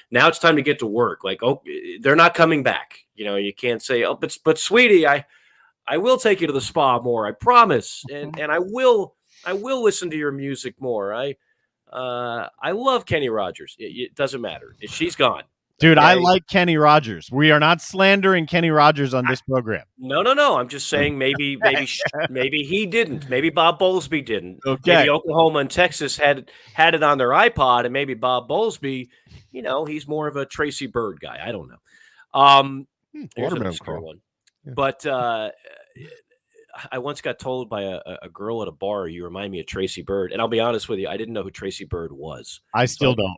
Now it's time to get to work. Like, oh, they're not coming back. You know, you can't say, oh, but sweetie, I will take you to the spa more. I promise. And I will listen to your music more. I love Kenny Rogers. It doesn't matter. She's gone. Dude, Okay? I like Kenny Rogers. We are not slandering Kenny Rogers on this program. No. I'm just saying maybe he didn't. Maybe Bob Bowlesby didn't. Okay. Maybe Oklahoma and Texas had it on their iPod, and maybe Bob Bowlesby, you know, he's more of a Tracy Bird guy. I don't know. Here's an obscure one. Yeah. But I once got told by a girl at a bar, you remind me of Tracy Bird. And I'll be honest with you, I didn't know who Tracy Bird was. I still don't.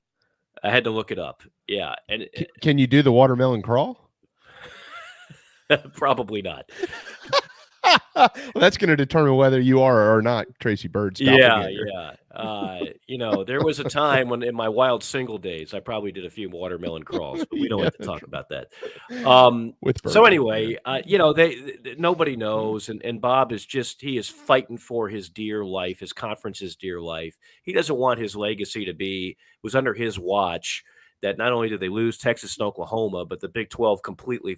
I had to look it up. Yeah. And Can you do the watermelon crawl? probably not. Well, that's going to determine whether you are or are not Tracy Bird's doppelganger. Yeah. You know, there was a time when in my wild single days, I probably did a few watermelon crawls, but we don't have to talk about that. So anyway, you know, nobody knows. And Bob is he is fighting for his dear life, his conference's dear life. He doesn't want his legacy to be, it was under his watch that not only did they lose Texas and Oklahoma, but the Big 12 completely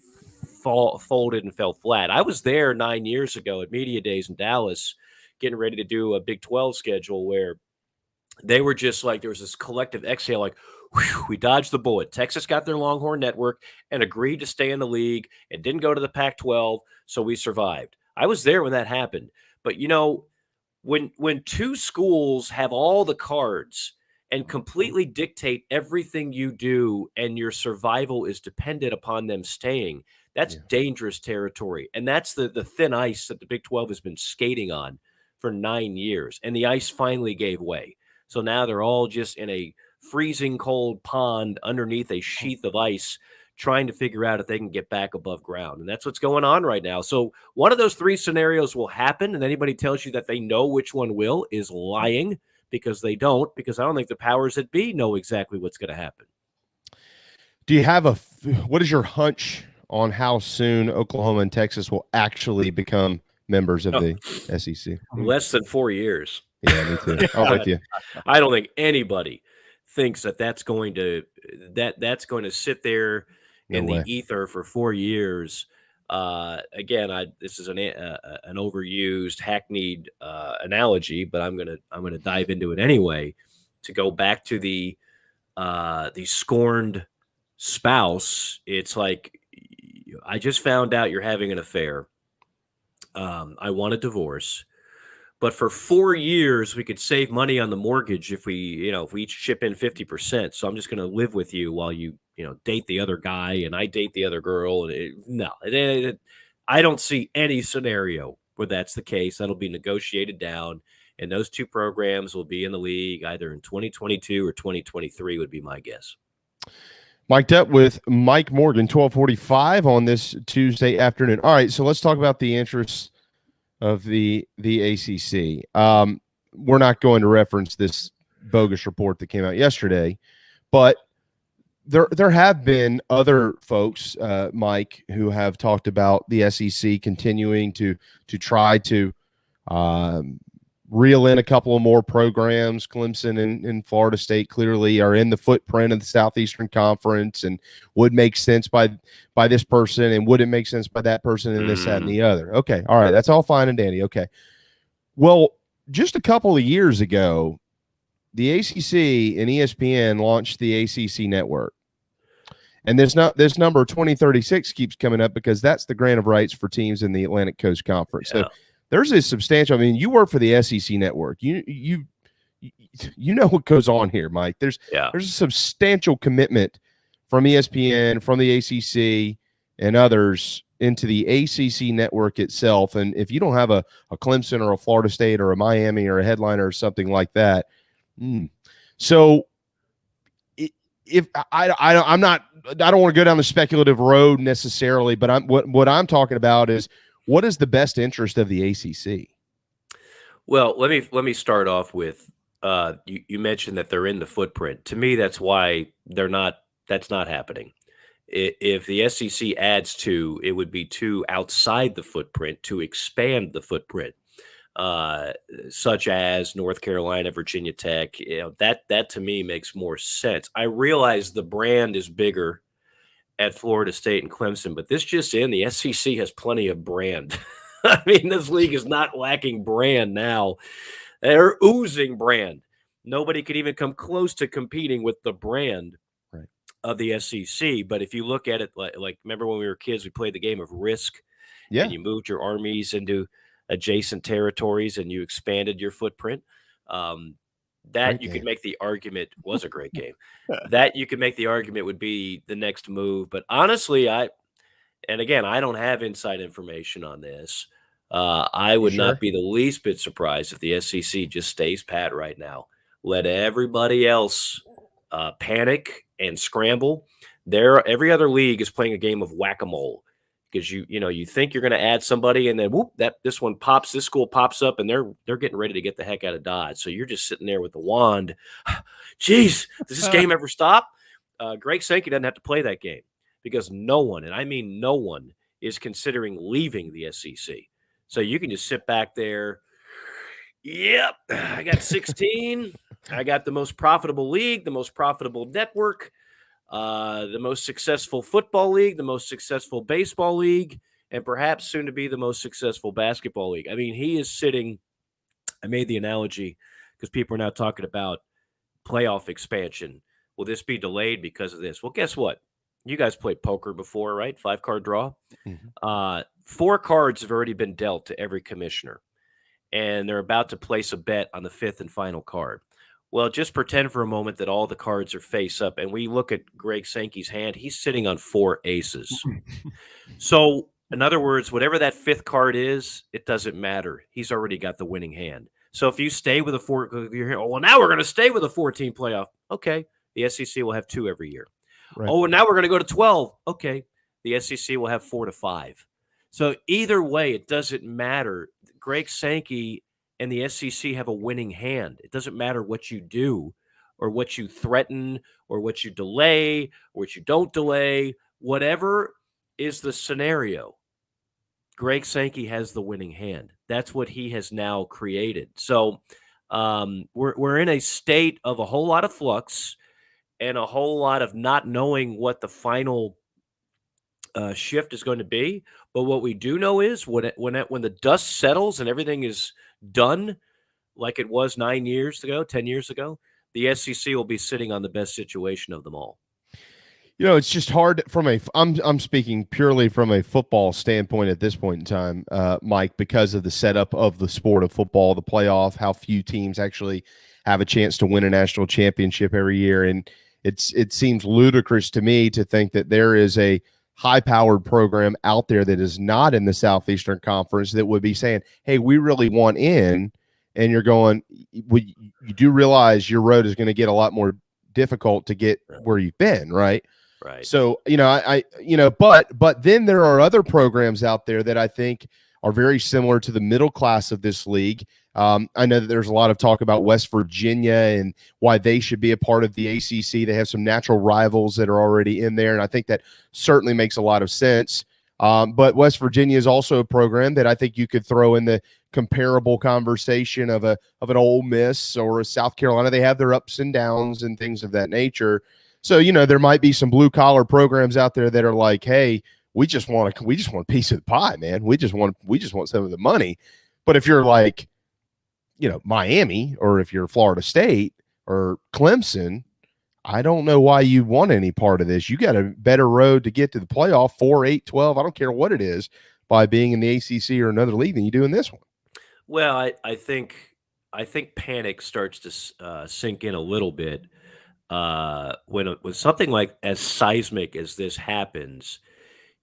folded and fell flat. I was there 9 years ago at Media Days in Dallas, getting ready to do a Big 12 schedule where they were just like, there was this collective exhale, like, whew, we dodged the bullet. Texas got their Longhorn network and agreed to stay in the league and didn't go to the Pac-12, so we survived. I was there when that happened. But, you know, when 2 schools have all the cards and completely dictate everything you do and your survival is dependent upon them staying, that's dangerous territory. And that's the thin ice that the Big 12 has been skating on for 9 years. And the ice finally gave way. So now they're all just in a freezing cold pond underneath a sheath of ice, trying to figure out if they can get back above ground. And that's what's going on right now. So one of those three scenarios will happen, and anybody tells you that they know which one will is lying, because they don't, because I don't think the powers that be know exactly what's going to happen. Do you have what is your hunch on how soon Oklahoma and Texas will actually become members of the SEC? Less than 4 years. Yeah, me too. I'm with you. I don't think anybody thinks that's going to sit there in the ether for 4 years. Again, this is an overused, hackneyed analogy, but I'm gonna dive into it anyway. To go back to the scorned spouse, it's like, I just found out you're having an affair. I want a divorce, but for 4 years we could save money on the mortgage if we each chip in 50%. So I'm just going to live with you while you date the other guy and I date the other girl. And I don't see any scenario where that's the case. That'll be negotiated down, and those two programs will be in the league either in 2022 or 2023 would be my guess. Mic'd up with Mike Morgan, 1245 on this Tuesday afternoon. All right, so let's talk about the interests of the ACC. We're not going to reference this bogus report that came out yesterday, but there have been other folks, Mike, who have talked about the SEC continuing to try to reel in a couple of more programs. Clemson and Florida State clearly are in the footprint of the Southeastern Conference and would make sense by this person and wouldn't make sense by that person and this, that, and the other. Okay. All right. That's all fine and dandy. Okay. Well, just a couple of years ago, the ACC and ESPN launched the ACC network. And this number 2036 keeps coming up because that's the grant of rights for teams in the Atlantic Coast Conference. Yeah. So there's a substantial, I mean, you work for the SEC network. You know what goes on here, Mike. There's a substantial commitment from ESPN, from the ACC and others into the ACC network itself. And if you don't have a Clemson or a Florida State or a Miami or a headliner or something like that, so if I don't want to go down the speculative road necessarily, but what I'm talking about is, what is the best interest of the ACC? Well, let me start off with you mentioned that they're in the footprint. To me, that's why that's not happening. If the SEC adds two, it would be two outside the footprint to expand the footprint, such as North Carolina, Virginia Tech. That to me makes more sense. I realize the brand is bigger at Florida State and Clemson, but this just in, the SEC has plenty of brand. I mean, this league is not lacking brand now. They're oozing brand. Nobody could even come close to competing with the brand of the SEC. But if you look at it like remember when we were kids, we played the game of Risk, and you moved your armies into adjacent territories and you expanded your footprint. That you could make the argument was a great game. That you could make the argument would be the next move. But honestly, I don't have inside information on this. I would not be the least bit surprised if the SEC just stays pat right now. Let everybody else panic and scramble. Every other league is playing a game of whack-a-mole. Because you think you're going to add somebody, and then whoop, this school pops up, and they're getting ready to get the heck out of Dodge. So you're just sitting there with the wand. Jeez, does this game ever stop? Greg Sankey doesn't have to play that game because no one, and I mean no one, is considering leaving the SEC. So you can just sit back there. Yep, I got 16. I got the most profitable league, the most profitable network. The most successful football league, the most successful baseball league, and perhaps soon to be the most successful basketball league. I mean, he is sitting. I made the analogy because people are now talking about playoff expansion. Will this be delayed because of this? Well, guess what? You guys played poker before, right? 5-card draw. Mm-hmm. 4 cards have already been dealt to every commissioner, and they're about to place a bet on the 5th and final card. Well, just pretend for a moment that all the cards are face up, and we look at Greg Sankey's hand. He's sitting on 4 aces. So, in other words, whatever that 5th card is, it doesn't matter. He's already got the winning hand. So if you stay with a 4, you're here, well, now we're going to stay with a 14 playoff. Okay, the SEC will have 2 every year. Right. Oh, and now we're going to go to 12. Okay, the SEC will have 4 to 5. So either way, it doesn't matter. Greg Sankey and the SEC have a winning hand. It doesn't matter what you do or what you threaten or what you delay or what you don't delay. Whatever is the scenario, Greg Sankey has the winning hand. That's what he has now created. So we're in a state of a whole lot of flux and a whole lot of not knowing what the final shift is going to be. But what we do know is when the dust settles and everything is done, like it was 9 years ago, 10 years ago, the SEC will be sitting on the best situation of them all. It's just hard I'm speaking purely from a football standpoint at this point in time, Mike, because of the setup of the sport of football, the playoff, how few teams actually have a chance to win a national championship every year. And it seems ludicrous to me to think that there is a high-powered program out there that is not in the Southeastern Conference that would be saying, hey, we really want in. And you're going, you do realize your road is going to get a lot more difficult to get where you've been, right? Right. So, but then there are other programs out there that I think are very similar to the middle class of this league. I know that there's a lot of talk about West Virginia and why they should be a part of the ACC. They have some natural rivals that are already in there, and I think that certainly makes a lot of sense. But West Virginia is also a program that I think you could throw in the comparable conversation of an Ole Miss or a South Carolina. They have their ups and downs and things of that nature. So, there might be some blue collar programs out there that are like, hey, we just want a piece of the pie, man. We just want some of the money. But if you're like, Miami, or if you're Florida State or Clemson, I don't know why you want any part of this. You got a better road to get to the playoff, 4, 8, 12. I don't care what it is, by being in the ACC or another league than you do in this one. Well, I think panic starts to sink in a little bit when something like as seismic as this happens.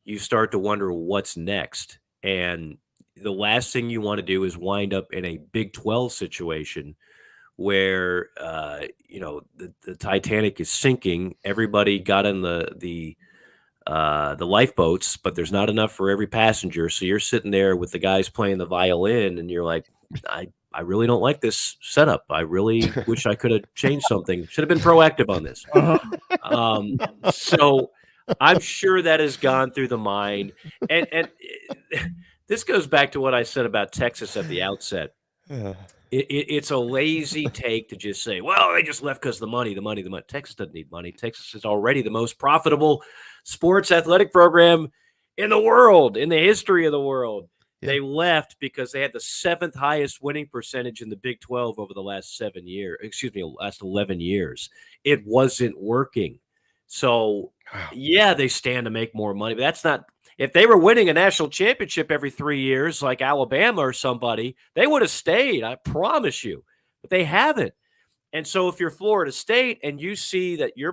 You start to wonder what's next, and the last thing you want to do is wind up in a Big 12 situation where the Titanic is sinking. Everybody got in the lifeboats, but there's not enough for every passenger. So you're sitting there with the guys playing the violin, and you're like, I really don't like this setup. I really wish I could have changed something. Should have been proactive on this. So I'm sure that has gone through the mind. And this goes back to what I said about Texas at the outset. It's a lazy take to just say, well, they just left because the money. Texas doesn't need money. Texas is already the most profitable sports athletic program in the world, in the history of the world. Yeah. They left because they had the 7th highest winning percentage in the Big 12 over the last 11 years. It wasn't working. So, yeah, they stand to make more money, but that's not – if they were winning a national championship every 3 years like Alabama or somebody, they would have stayed, I promise you. But they haven't. And so if you're Florida State and you see that your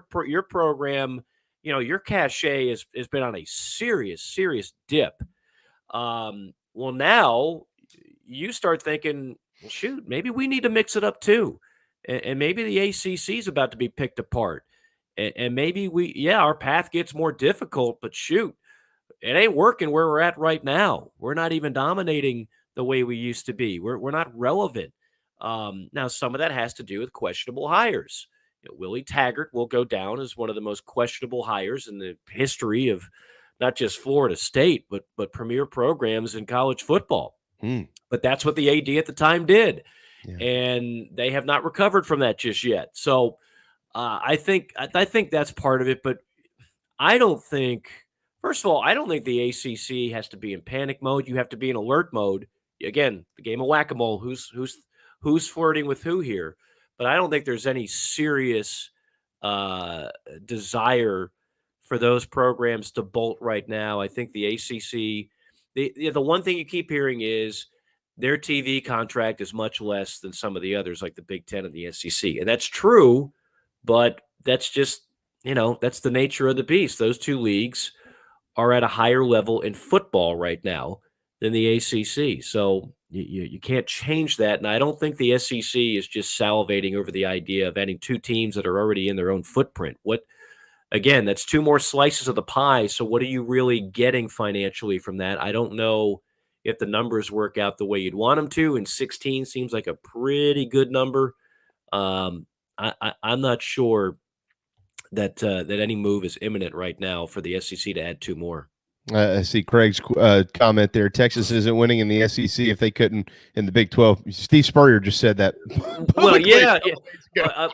program, your cachet has been on a serious dip, well, now you start thinking, well, shoot, maybe we need to mix it up too. And maybe the ACC is about to be picked apart. And maybe our path gets more difficult, but shoot, it ain't working where we're at right now. We're not even dominating the way we used to be. We're not relevant. Now, some of that has to do with questionable hires. Willie Taggart will go down as one of the most questionable hires in the history of not just Florida State, but premier programs in college football. But that's what the AD at the time did. Yeah. And they have not recovered from that just yet. So I think that's part of it. But I don't think, first of all, I don't think the ACC has to be in panic mode. You have to be in alert mode. Again, the game of whack-a-mole, who's flirting with who here. But I don't think there's any serious desire for those programs to bolt right now. I think the ACC, the one thing you keep hearing is their TV contract is much less than some of the others, like the Big Ten and the SEC. And that's true, but that's just, that's the nature of the beast. Those two leagues are at a higher level in football right now than the ACC. So you can't change that. And I don't think the SEC is just salivating over the idea of adding two teams that are already in their own footprint. again, that's 2 more slices of the pie. So what are you really getting financially from that? I don't know if the numbers work out the way you'd want them to. And 16 seems like a pretty good number. I'm not sure that that any move is imminent right now for the SEC to add 2 more. I see Craig's comment there. Texas isn't winning in the SEC if they couldn't in the Big 12. Steve Spurrier just said that. Well, yeah.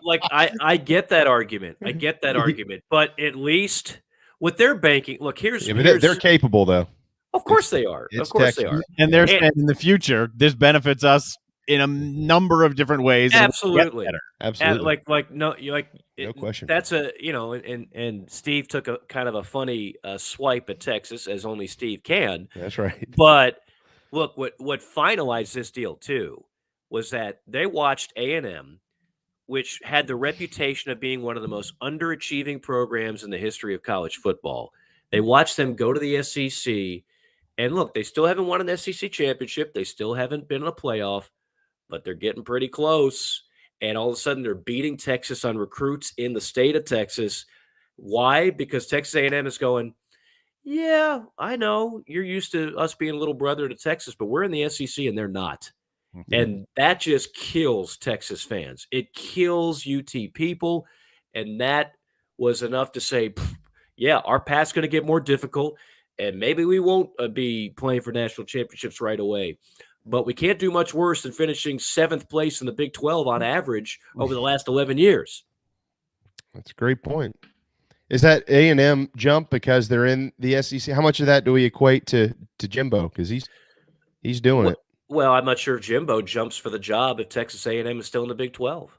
Like I get that argument. I get that argument. But at least with their banking, look, here's they're capable though. Of course they are. Of course they are. And they're saying in the future, this benefits us in a number of different ways. Absolutely. Absolutely. No question. That's and Steve took a kind of a funny swipe at Texas, as only Steve can. That's right. But look, what finalized this deal too was that they watched A&M, which had the reputation of being one of the most underachieving programs in the history of college football. They watched them go to the SEC, and look, they still haven't won an SEC championship. They still haven't been in a playoff, but they're getting pretty close. And all of a sudden, they're beating Texas on recruits in the state of Texas. Why? Because Texas A&M is going, yeah, I know you're used to us being a little brother to Texas, but we're in the SEC and they're not. Mm-hmm. And that just kills Texas fans. It kills UT people. And that was enough to say, yeah, our path's going to get more difficult. And maybe we won't be playing for national championships right away. But we can't do much worse than finishing 7th place in the Big 12 on average over the last 11 years. That's a great point. Is that A&M jump because they're in the SEC? How much of that do we equate to Jimbo? Because he's doing it. Well, I'm not sure if Jimbo jumps for the job if Texas A&M is still in the Big 12.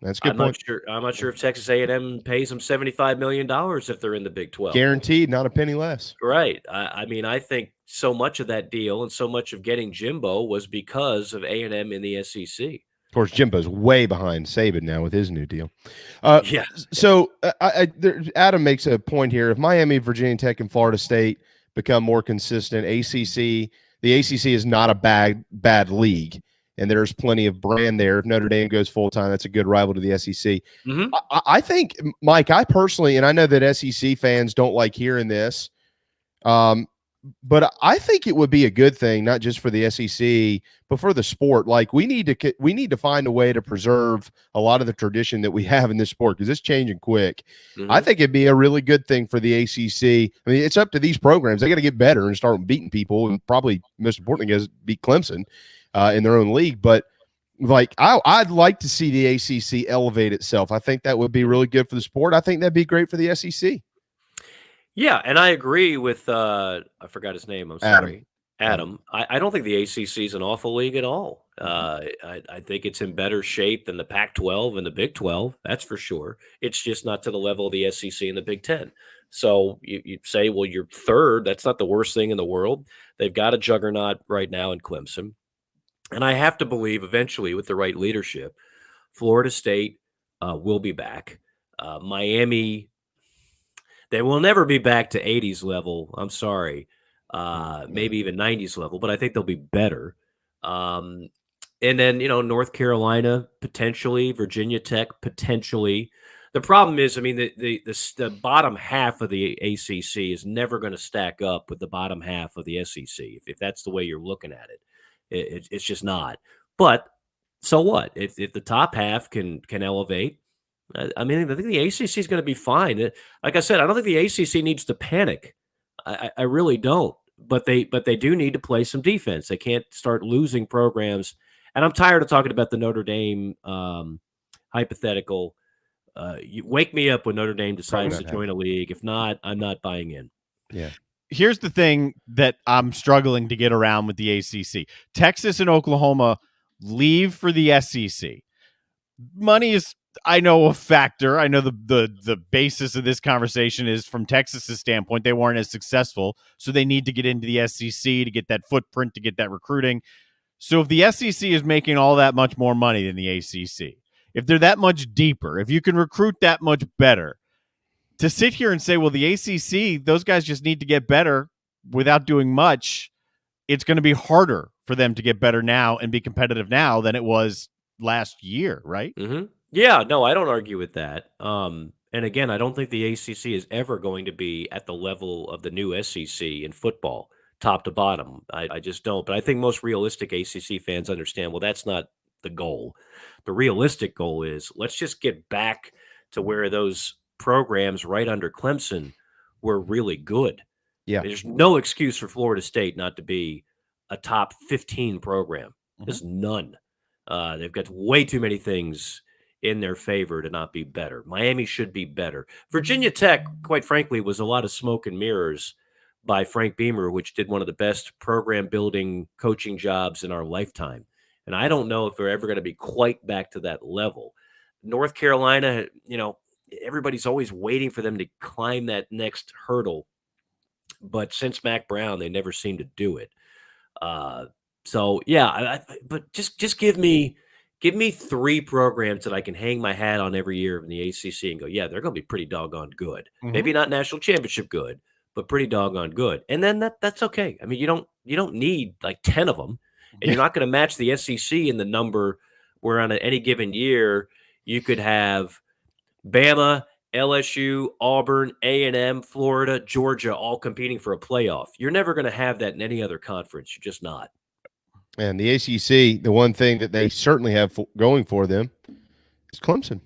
That's a good point. I'm not sure if Texas A&M pays them $75 million if they're in the Big 12. Guaranteed, not a penny less. Right. I mean, I think so much of that deal and so much of getting Jimbo was because of A&M in the SEC. Of course, Jimbo's way behind Saban now with his new deal. Yeah. So Adam makes a point here. If Miami, Virginia Tech, and Florida State become more consistent, the ACC is not a bad league. And there's plenty of brand there. If Notre Dame goes full-time, that's a good rival to the SEC. Mm-hmm. I think, Mike, I personally, and I know that SEC fans don't like hearing this, but I think it would be a good thing, not just for the SEC, but for the sport. Like, we need to find a way to preserve a lot of the tradition that we have in this sport because it's changing quick. Mm-hmm. I think it'd be a really good thing for the ACC. I mean, it's up to these programs. They got to get better and start beating people, and probably most importantly, guys, beat Clemson in their own league. But like, I'd like to see the ACC elevate itself. I think that would be really good for the sport. I think that'd be great for the SEC. Yeah, and I agree with I forgot his name. I'm sorry, Adam. I don't think the ACC is an awful league at all. I think it's in better shape than the Pac-12 and the Big 12. That's for sure. It's just not to the level of the SEC and the Big 10. So you say, well, you're third. That's not the worst thing in the world. They've got a juggernaut right now in Clemson. And I have to believe eventually with the right leadership, Florida State will be back. Miami, they will never be back to 80s level. I'm sorry. Maybe even 90s level, but I think they'll be better. And then, North Carolina, potentially, Virginia Tech, potentially. The problem is, I mean, the bottom half of the ACC is never going to stack up with the bottom half of the SEC, if that's the way you're looking at it. It's just not. But so what? If the top half can elevate, I mean, I think the ACC is going to be fine. Like I said, I don't think the ACC needs to panic. I really don't. But they do need to play some defense. They can't start losing programs. And I'm tired of talking about the Notre Dame hypothetical. You wake me up when Notre Dame decides to join a league. If not, I'm not buying in. Yeah. Here's the thing that I'm struggling to get around with the ACC. Texas and Oklahoma leave for the SEC. Money is, I know, a factor. I know the basis of this conversation is from Texas's standpoint. They weren't as successful, so they need to get into the SEC to get that footprint, to get that recruiting. So if the SEC is making all that much more money than the ACC, if they're that much deeper, if you can recruit that much better, to sit here and say, well, the ACC, those guys just need to get better without doing much, it's going to be harder for them to get better now and be competitive now than it was last year, right? Mm-hmm. Yeah, no, I don't argue with that. And And again, I don't think the ACC is ever going to be at the level of the new SEC in football, top to bottom. I just don't. But I think most realistic ACC fans understand, well, that's not the goal. The realistic goal is let's just get back to where those programs right under Clemson were really good. Yeah. There's no excuse for Florida State not to be a top 15 program. There's none. They've got way too many things in their favor to not be better. Miami should be better. Virginia Tech, quite frankly, was a lot of smoke and mirrors by Frank Beamer, which did one of the best program building coaching jobs in our lifetime. And I don't know if they're ever going to be quite back to that level. North Carolina, everybody's always waiting for them to climb that next hurdle. But since Mac Brown, they never seem to do it. So yeah, but just give me 3 programs that I can hang my hat on every year in the ACC and go, yeah, they're going to be pretty doggone good. Maybe not national championship good, but pretty doggone good. And then that's okay. I mean, you don't need like 10 of them, and you're not going to match the SEC in the number where on any given year you could have Bama, LSU, Auburn, A&M, Florida, Georgia, all competing for a playoff. You're never going to have that in any other conference. You're just not. And the ACC, the one thing that they certainly have going for them is Clemson.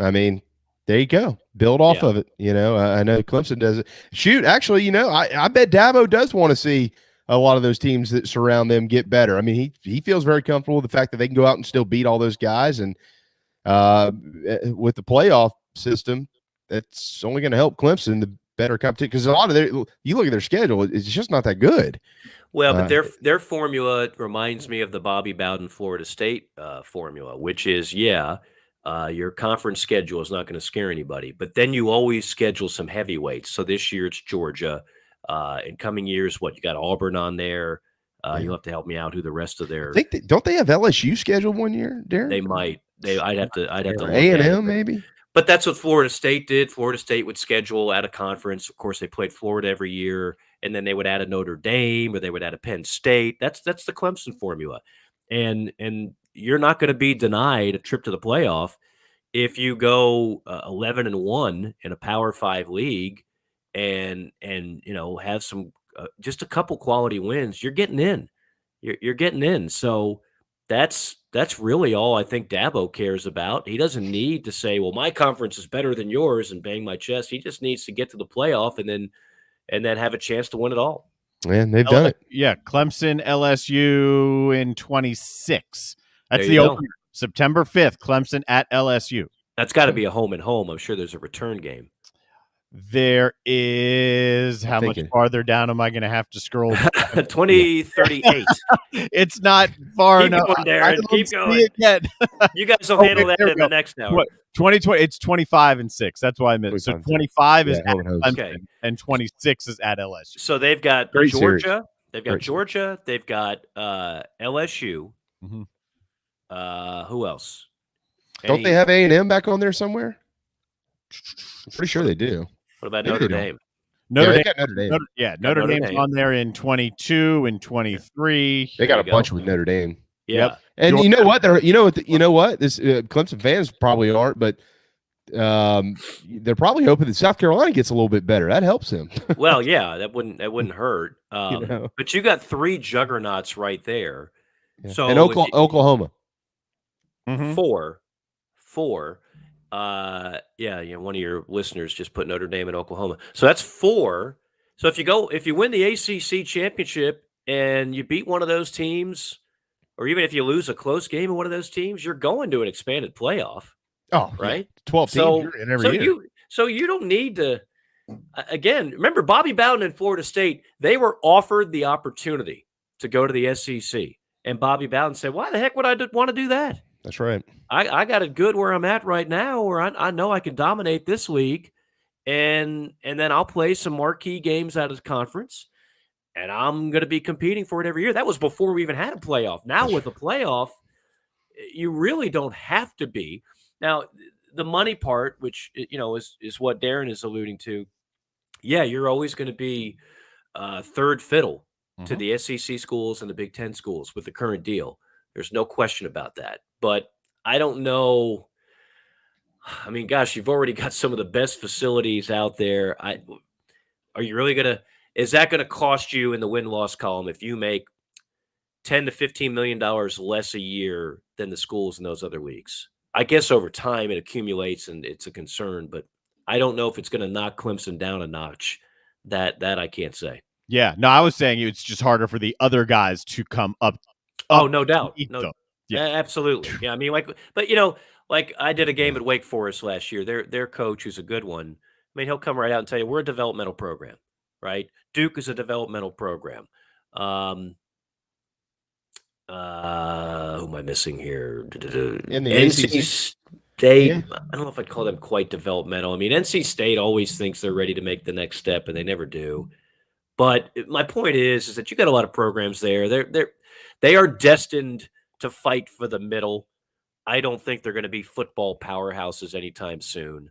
I mean, there you go. Build off of it. I know Clemson does it. Shoot, actually, I bet Dabo does want to see a lot of those teams that surround them get better. I mean, he feels very comfortable with the fact that they can go out and still beat all those guys. And with the playoff system, that's only going to help Clemson, the better competition. Because a lot of you look at their schedule, it's just not that good. Well, but their formula reminds me of the Bobby Bowden Florida State formula, which is, your conference schedule is not going to scare anybody. But then you always schedule some heavyweights. So this year it's Georgia. In coming years, you got Auburn on there. You'll have to help me out who the rest of their. Don't they have LSU scheduled one year, Darren? They might. I'd have to look A&M maybe. But that's what Florida State did. Florida State would schedule at a conference. Of course, they played Florida every year, and then they would add a Notre Dame or they would add a Penn State. That's the Clemson formula. And you're not going to be denied a trip to the playoff if you go 11-1 in a Power 5 league and have some just a couple quality wins. You're getting in. You're getting in. So that's really all I think Dabo cares about. He doesn't need to say, well, my conference is better than yours and bang my chest. He just needs to get to the playoff and then have a chance to win it all. And they've done it. Yeah, Clemson, LSU in 26. That's the opener. September 5th, Clemson at LSU. That's got to be a home and home. I'm sure there's a return game. There is. How much farther down am I going to have to scroll? 2038. It's not far enough. Keep going, Darren. Keep going. You guys will handle that in the next hour. 2020. It's 25 and 6. That's why I meant. So 25 is at Clemson, okay, and 26 is at LSU. So they've got Great Georgia. Series. They've got Georgia. They've got LSU. Who else? Don't they have A&M back on there somewhere? I'm pretty sure they do. What about Notre Dame? Notre Dame. Notre Dame's on there in 22 and 23. They got a bunch with Notre Dame. Yeah. Yep. And you know what? This Clemson fans probably aren't, but they're probably hoping that South Carolina gets a little bit better. That helps them. Well, yeah, that wouldn't hurt. But you got 3 juggernauts right there. Yeah. So and Oklahoma. 4. One of your listeners just put Notre Dame and Oklahoma. So that's 4. So if you win the ACC championship and you beat one of those teams, or even if you lose a close game in one of those teams, you're going to an expanded playoff. Oh, right. 12 teams in every year. So you don't need to. Again, remember Bobby Bowden in Florida State, they were offered the opportunity to go to the SEC. And Bobby Bowden said, why the heck would I want to do that? That's right. I got it good where I'm at right now, where I know I can dominate this league, and then I'll play some marquee games out of the conference, and I'm going to be competing for it every year. That was before we even had a playoff. Now with a playoff, you really don't have to be. Now, the money part, which is what Darren is alluding to, yeah, you're always going to be third fiddle to the SEC schools and the Big Ten schools with the current deal. There's no question about that. But I don't know. I mean, gosh, you've already got some of the best facilities out there. Are you really gonna? Is that going to cost you in the win-loss column if you make $10 to $15 million less a year than the schools in those other leagues? I guess over time it accumulates and it's a concern, but I don't know if it's going to knock Clemson down a notch. That I can't say. Yeah, no, I was saying it's just harder for the other guys to come up. Oh, no doubt. to eat No, them. Yeah. absolutely. Yeah, I mean, but like I did a game at Wake Forest last year. Their coach, who's a good one, I mean, he'll come right out and tell you we're a developmental program, right? Duke is a developmental program. Who am I missing here? In the NC ACC? State. Yeah. I don't know if I'd call them quite developmental. I mean, NC State always thinks they're ready to make the next step, and they never do. But my point is that you got a lot of programs there. They are destined to fight for the middle. I don't think they're going to be football powerhouses anytime soon.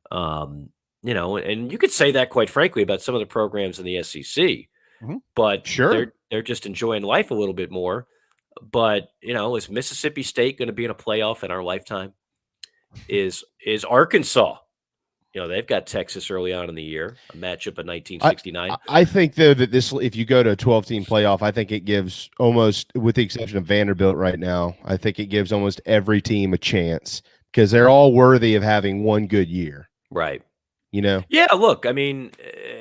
And you could say that quite frankly about some of the programs in the SEC. But Sure. they're just enjoying life a little bit more. But is Mississippi State going to be in a playoff in our lifetime? Is Arkansas? They've got Texas early on in the year, a matchup of 1969. I think though that if you go to a 12-team playoff, I think it gives almost, with the exception of Vanderbilt right now, I think it gives almost every team a chance because they're all worthy of having one good year. Right. Yeah, look, I mean,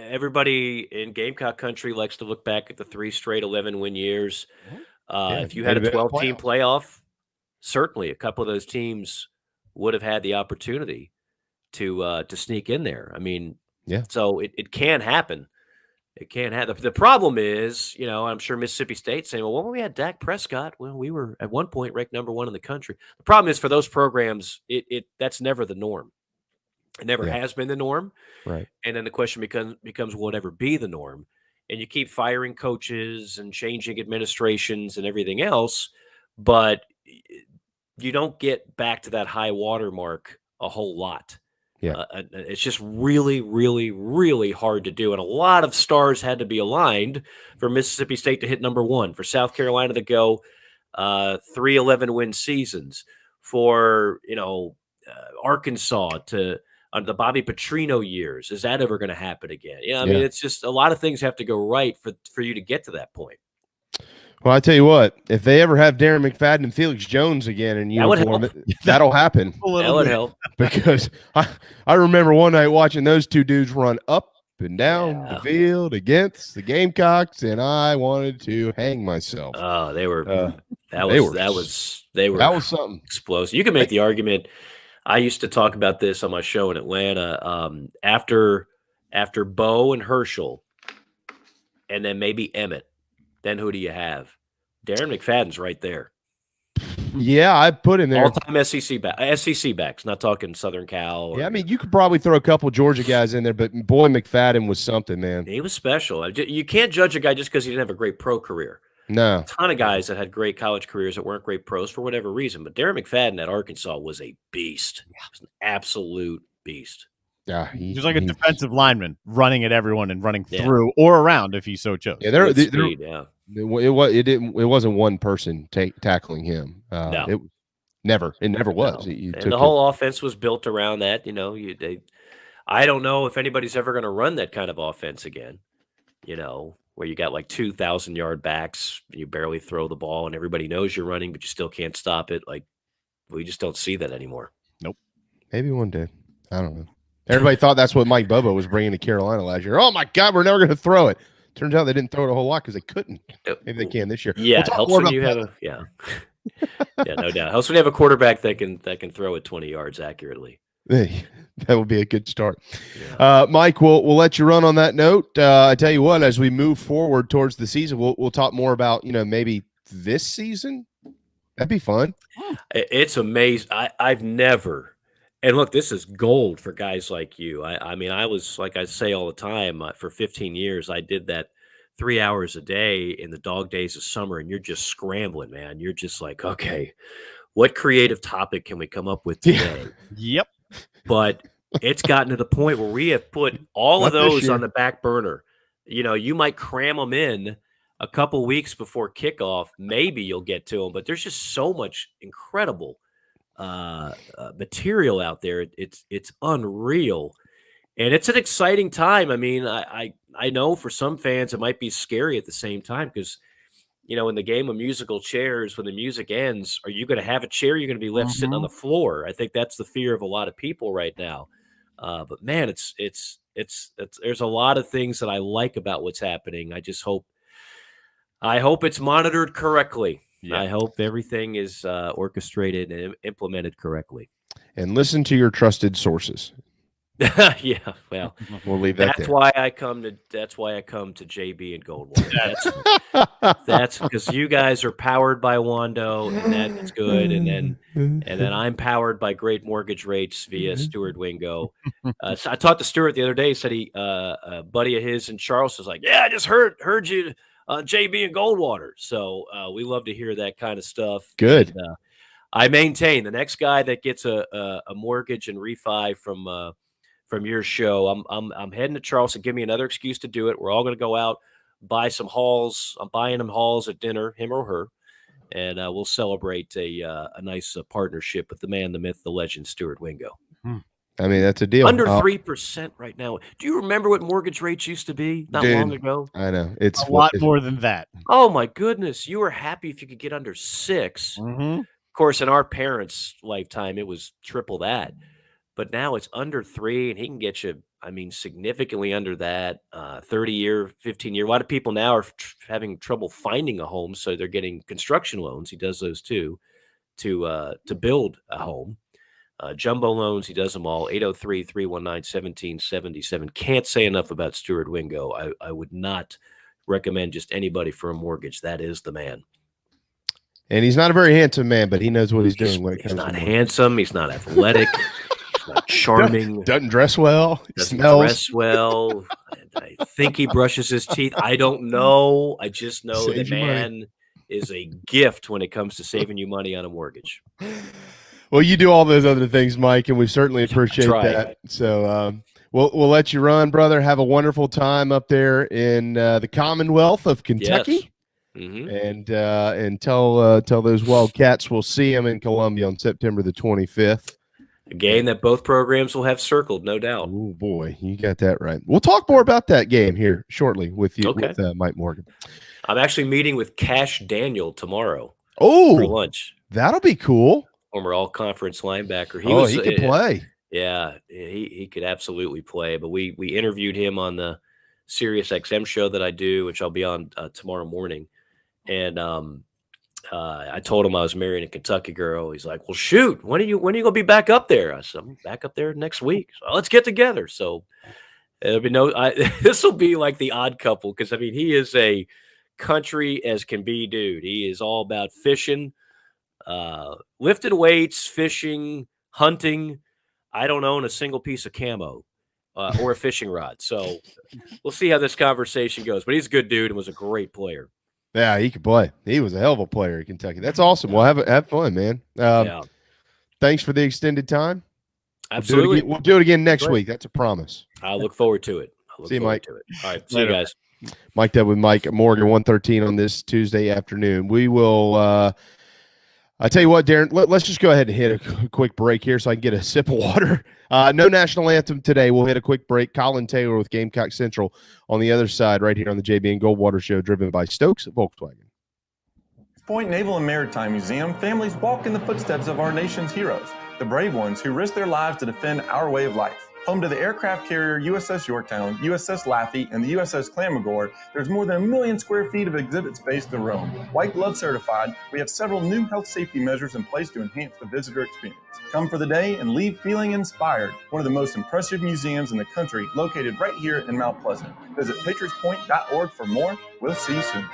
everybody in Gamecock country likes to look back at the 3 straight 11-win years. If you had a 12-team playoff, certainly a couple of those teams would have had the opportunity to sneak in there. I mean, so it can happen. It can happen. The problem is, I'm sure Mississippi State saying, well, when we had Dak Prescott, well, we were at one point ranked number 1 in the country. The problem is for those programs, that's never the norm. It never has been the norm. Right. And then the question becomes will it ever be the norm? And you keep firing coaches and changing administrations and everything else, but you don't get back to that high water mark a whole lot. Yeah. It's just really, really, really hard to do. And a lot of stars had to be aligned for Mississippi State to hit number 1, for South Carolina to go 3 11-win seasons, for, Arkansas to the Bobby Petrino years. Is that ever going to happen again? I mean, it's just a lot of things have to go right for you to get to that point. Well, I tell you what, if they ever have Darren McFadden and Felix Jones again in uniform, that'll happen. That would help. Because I remember one night watching those two dudes run up and down the field against the Gamecocks, and I wanted to hang myself. Oh, they were that was something explosive. You can make the argument. I used to talk about this on my show in Atlanta. After Bo and Herschel, and then maybe Emmett, then who do you have? Darren McFadden's right there. Yeah, I put him there. All-time SEC backs, not talking Southern Cal. I mean, you could probably throw a couple Georgia guys in there, but boy, McFadden was something, man. He was special. You can't judge a guy just because he didn't have a great pro career. No. A ton of guys that had great college careers that weren't great pros for whatever reason. But Darren McFadden at Arkansas was a beast. He was an absolute beast. Yeah, he was like a defensive lineman running at everyone and running through or around if he so chose. Yeah, speed, it wasn't one person tackling him. No. It never was. No. And the whole offense was built around that. I don't know if anybody's ever going to run that kind of offense again. Where you got like 2,000-yard backs, you barely throw the ball, and everybody knows you're running, but you still can't stop it. Like, we just don't see that anymore. Nope. Maybe one day. I don't know. Everybody thought that's what Mike Bobo was bringing to Carolina last year. Oh, my God, we're never going to throw it. Turns out they didn't throw it a whole lot because they couldn't. Maybe they can this year. Yeah, it helps when you have yeah, no doubt. Helps when you have a quarterback that can throw it 20 yards accurately. That would be a good start. Mike, we'll let you run on that note. I tell you what, as we move forward towards the season, we'll talk more about, maybe this season. That'd be fun. It's amazing. I've never, and look, this is gold for guys like you. I mean, I was, like I say all the time, for 15 years, I did that 3 hours a day in the dog days of summer, and you're just scrambling, man. You're just like, okay, what creative topic can we come up with today? Yep. But it's gotten to the point where we have put all of those on the back burner. You might cram them in a couple weeks before kickoff. Maybe you'll get to them, but there's just so much incredible material out there. It's unreal, and it's an exciting time. I mean, I know for some fans it might be scary at the same time because in the game of musical chairs, when the music ends, are you going to have a chair? You're going to be left sitting on the floor. I think that's the fear of a lot of people right now. But man, it's there's a lot of things that I like about what's happening. I hope it's monitored correctly. Yeah. I hope everything is orchestrated and implemented correctly. And listen to your trusted sources. Yeah, well, we'll leave that. That's why I come to JB and Goldwater. That's because you guys are powered by Wando, and that's good. And then I'm powered by great mortgage rates via Stuart Wingo. So I talked to Stuart the other day. He said a buddy of his in Charleston was like, "Yeah, I just heard you on JB and Goldwater." So we love to hear that kind of stuff. Good. And, I maintain the next guy that gets a mortgage and refi from your show, I'm heading to Charleston. Give me another excuse to do it. We're all going to go out, buy some halls. I'm buying him halls at dinner, him or her, and we'll celebrate a nice partnership with the man, the myth, the legend, Stuart Wingo. I mean, that's a deal. Under 3% right now. Do you remember what mortgage rates used to be not long ago? I know. It's a lot more than that. Oh, my goodness. You were happy if you could get under 6. Mm-hmm. Of course, in our parents' lifetime, it was triple that. But now it's under 3, and he can get you, I mean, significantly under that, 30-year, 15-year. A lot of people now are having trouble finding a home, so they're getting construction loans. He does those too, to build a home. Jumbo loans, he does them all. 803-319-1777. Can't say enough about Stuart Wingo. I would not recommend just anybody for a mortgage. That is the man. And he's not a very handsome man, but he knows what he's doing when it comes to He's not handsome. He's not athletic. Not charming. Doesn't dress well. Doesn't dress well. I think he brushes his teeth. I don't know. I just know the man is a gift when it comes to saving you money on a mortgage. Well, you do all those other things, Mike, and we certainly appreciate that. So we'll let you run, brother. Have a wonderful time up there in the Commonwealth of Kentucky. Yes. Mm-hmm. And tell those Wildcats we'll see them in Columbia on September the 25th. A game that both programs will have circled, no doubt. Oh, boy, you got that right. We'll talk more about that game here shortly with you, with Mike Morgan. I'm actually meeting with Cash Daniel tomorrow for lunch. That'll be cool. Former all-conference linebacker. He could play. Yeah, he could absolutely play. But we interviewed him on the Sirius XM show that I do, which I'll be on tomorrow morning. And I told him I was marrying a Kentucky girl. He's like, "Well, shoot, when are you gonna be back up there?" I said, "I'm back up there next week. So let's get together." So there'll be this will be like the odd couple because I mean he is a country as can be dude. He is all about fishing, lifting weights, fishing, hunting. I don't own a single piece of camo or a fishing rod. So we'll see how this conversation goes. But he's a good dude and was a great player. Yeah, he could play. He was a hell of a player in Kentucky. That's awesome. Well, have fun, man. Thanks for the extended time. Absolutely. We'll do it again next week. That's a promise. I look forward to it. See you, Mike. All right. See you guys. Mike Deb with Mike Morgan, 1:13 on this Tuesday afternoon. We will I tell you what, Darren, let's just go ahead and hit a quick break here so I can get a sip of water. No national anthem today. We'll hit a quick break. Collyn Taylor with Gamecock Central on the other side right here on the JB and Goldwater Show, driven by Stokes Volkswagen. Point Naval and Maritime Museum, families walk in the footsteps of our nation's heroes, the brave ones who risked their lives to defend our way of life. Home to the aircraft carrier USS Yorktown, USS Laffey, and the USS Clamagore, there's more than 1 million square feet of exhibit space to roam. White Glove certified, we have several new health safety measures in place to enhance the visitor experience. Come for the day and leave feeling inspired. One of the most impressive museums in the country, located right here in Mount Pleasant. Visit patriotspoint.org for more. We'll see you soon.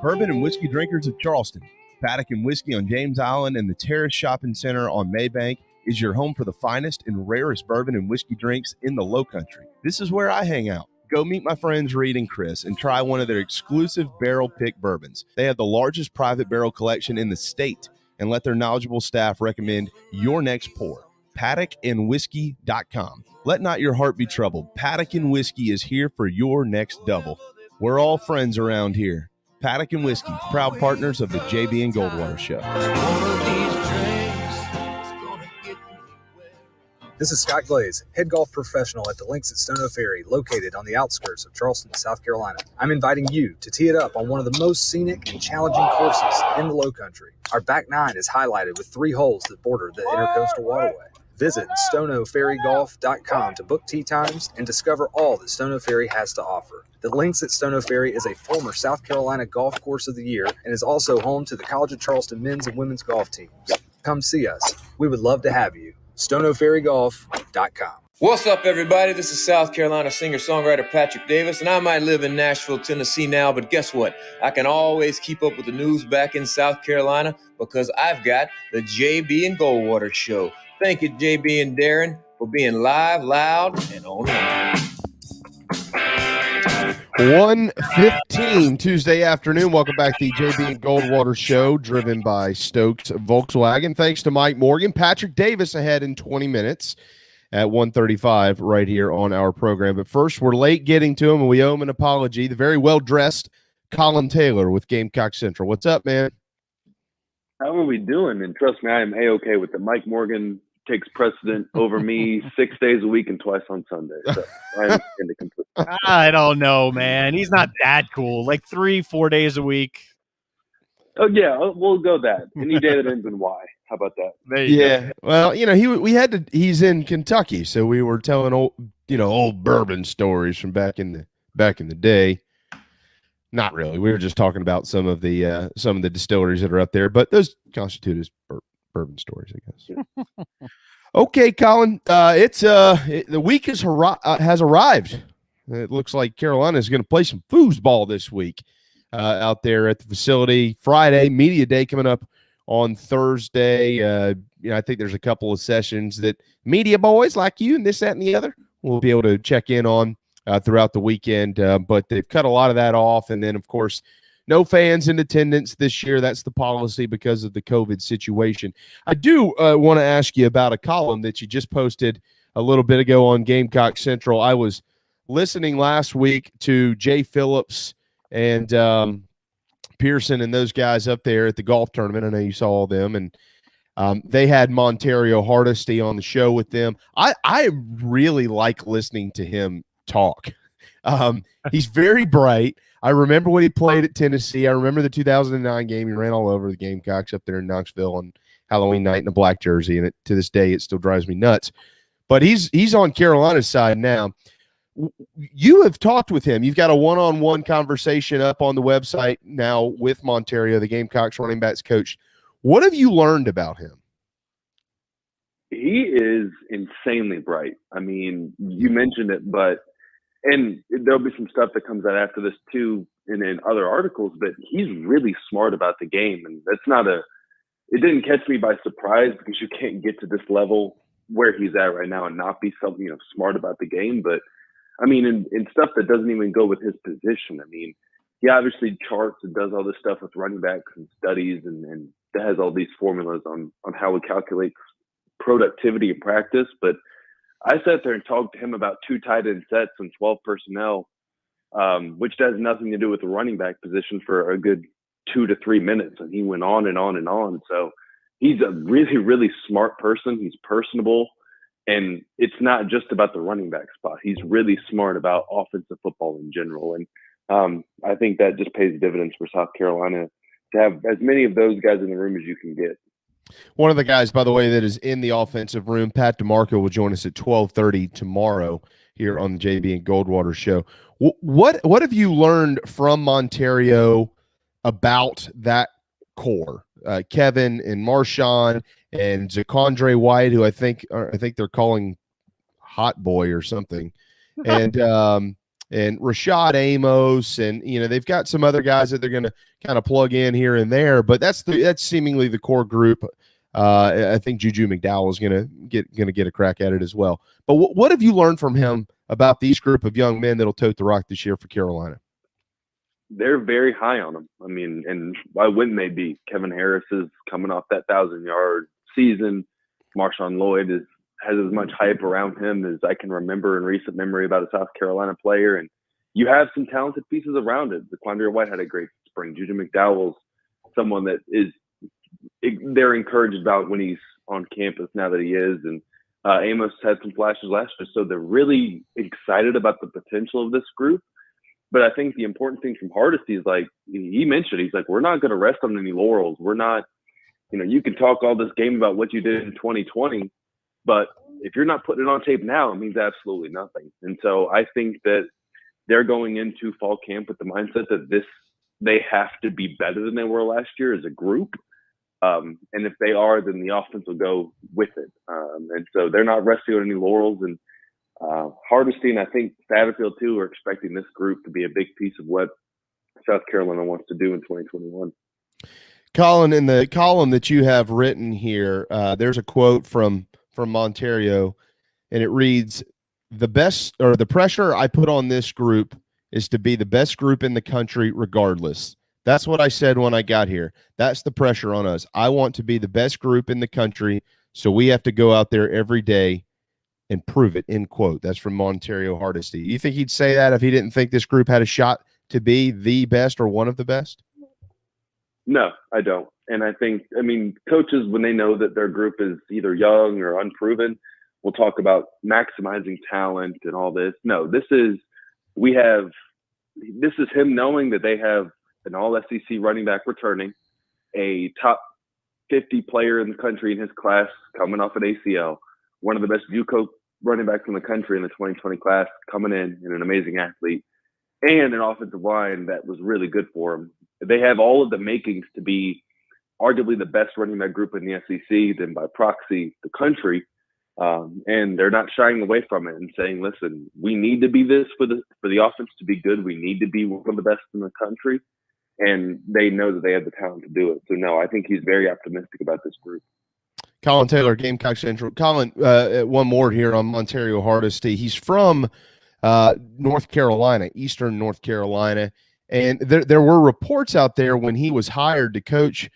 Bourbon and whiskey drinkers of Charleston. Paddock and Whiskey on James Island and the Terrace Shopping Center on Maybank is your home for the finest and rarest bourbon and whiskey drinks in the Lowcountry. This is where I hang out. Go meet my friends Reed and Chris and try one of their exclusive barrel pick bourbons. They have the largest private barrel collection in the state and let their knowledgeable staff recommend your next pour. PaddockandWhiskey.com. Let not your heart be troubled. Paddock and Whiskey is here for your next double. We're all friends around here. Paddock and Whiskey, proud partners of the JB and Goldwater Show. This is Scott Glaze, head golf professional at the links at Stono Ferry, located on the outskirts of Charleston, South Carolina. I'm inviting you to tee it up on one of the most scenic and challenging courses in the Lowcountry. Our back nine is highlighted with 3 holes that border the Intercoastal Waterway. Visit stonoferrygolf.com to book tee times and discover all that Stono Ferry has to offer. The links at Stono Ferry is a former South Carolina Golf Course of the Year and is also home to the College of Charleston men's and women's golf teams. Come see us. We would love to have you. stonoferrygolf.com. What's up, everybody? This is South Carolina singer-songwriter Patrick Davis, and I might live in Nashville, Tennessee now, but guess what? I can always keep up with the news back in South Carolina because I've got the JB and Goldwater Show. Thank you, JB and Darren, for being live, loud, and online. 1:15 Tuesday afternoon. Welcome back to the JB and Goldwater Show, driven by Stokes Volkswagen. Thanks to Mike Morgan. Patrick Davis ahead in 20 minutes at 1:35 right here on our program. But first, we're late getting to him, and we owe him an apology. The very well-dressed Collyn Taylor with Gamecock Central. What's up, man? How are we doing? And trust me, I am A-okay with it. Mike Morgan takes precedent over me 6 days a week and twice on Sunday. So I understand it completely. I don't know, man. He's not that cool. Like 3-4 days a week. Oh, yeah, we'll go that. Any day that ends in Y. How about that? Yeah. Well, he's in Kentucky, so we were telling old bourbon stories from back in the day. Not really. We were just talking about some of the distilleries that are up there, but those constitute as bourbon stories, I guess. Okay, Collyn. The week has arrived. It looks like Carolina is going to play some foosball this week out there at the facility. Friday, media day coming up on Thursday. I think there's a couple of sessions that media boys like you and this, that, and the other will be able to check in on throughout the weekend. But they've cut a lot of that off. And then, of course, no fans in attendance this year. That's the policy because of the COVID situation. I do want to ask you about a column that you just posted a little bit ago on Gamecock Central. I was listening last week to Jay Phillips and Pearson and those guys up there at the golf tournament. I know you saw all them, and they had Montario Hardesty on the show with them. I really like listening to him talk. He's very bright. I remember when he played at Tennessee. I remember the 2009 game. He ran all over the Gamecocks up there in Knoxville on Halloween night in a black jersey, and to this day it still drives me nuts. But he's on Carolina's side now. You have talked with him. You've got a one-on-one conversation up on the website now with Montario, the Gamecocks running backs coach. What have you learned about him? He is insanely bright. I mean, you mentioned it, and there'll be some stuff that comes out after this too in other articles, but he's really smart about the game. And it didn't catch me by surprise because you can't get to this level where he's at right now and not be something, smart about the game. But I mean, in stuff that doesn't even go with his position. I mean, he obviously charts and does all this stuff with running backs and studies and has all these formulas on how he calculates productivity in practice. But I sat there and talked to him about 2 tight end sets and 12 personnel, which has nothing to do with the running back position for a good 2 to 3 minutes. And he went on and on and on. So he's a really, really smart person. He's personable. And it's not just about the running back spot. He's really smart about offensive football in general. And I think that just pays dividends for South Carolina to have as many of those guys in the room as you can get. One of the guys, by the way, that is in the offensive room, Pat DeMarco, will join us at 12:30 tomorrow here on the JB and Goldwater Show. What have you learned from Montario about that core? Kevin and Marshawn and Zakondre White, who I think they're calling Hot Boy or something, and Rashad Amos, and they've got some other guys that they're going to kind of plug in here and there, but that's seemingly the core group. I think Juju McDowell is going to get a crack at it as well. But what have you learned from him about these group of young men that'll tote the rock this year for Carolina? They're very high on him. I mean, and why wouldn't they be? Kevin Harris is coming off that 1,000-yard season. Marshawn Lloyd has as much hype around him as I can remember in recent memory about a South Carolina player. And you have some talented pieces around it. Zakondre White had a great spring. Juju McDowell's someone that they're encouraged about when he's on campus now that he is. And Amos had some flashes last year, so they're really excited about the potential of this group. But I think the important thing from Hardesty is, like he mentioned, he's like, we're not going to rest on any laurels. We're not, you can talk all this game about what you did in 2020, but if you're not putting it on tape now, it means absolutely nothing. And so I think that they're going into fall camp with the mindset that they have to be better than they were last year as a group. And if they are, then the offense will go with it. And so they're not resting on any laurels. And Hardesty and I think Satterfield too are expecting this group to be a big piece of what South Carolina wants to do in 2021. Collyn, in the column that you have written here, there's a quote from Monterio, and it reads, the pressure I put on this group is to be the best group in the country regardless. That's what I said when I got here. That's the pressure on us. I want to be the best group in the country, so we have to go out there every day and prove it, end quote. That's from Monterio Hardesty. You think he'd say that if he didn't think this group had a shot to be the best or one of the best? No, I don't. And I think, coaches, when they know that their group is either young or unproven, will talk about maximizing talent and all this. No, this is him knowing that they have an all-SEC running back returning, a top 50 player in the country in his class coming off an ACL, one of the best JUCO running backs in the country in the 2020 class coming in, and an amazing athlete, and an offensive line that was really good for him. They have all of the makings to be arguably the best running back group in the SEC, then by proxy, the country. And they're not shying away from it and saying, listen, we need to be this for the offense to be good. We need to be one of the best in the country. And they know that they have the talent to do it. So, no, I think he's very optimistic about this group. Collyn Taylor, Gamecock Central. Collyn, one more here on Monterio Hardesty. He's from North Carolina, Eastern North Carolina. And there were reports out there when he was hired to coach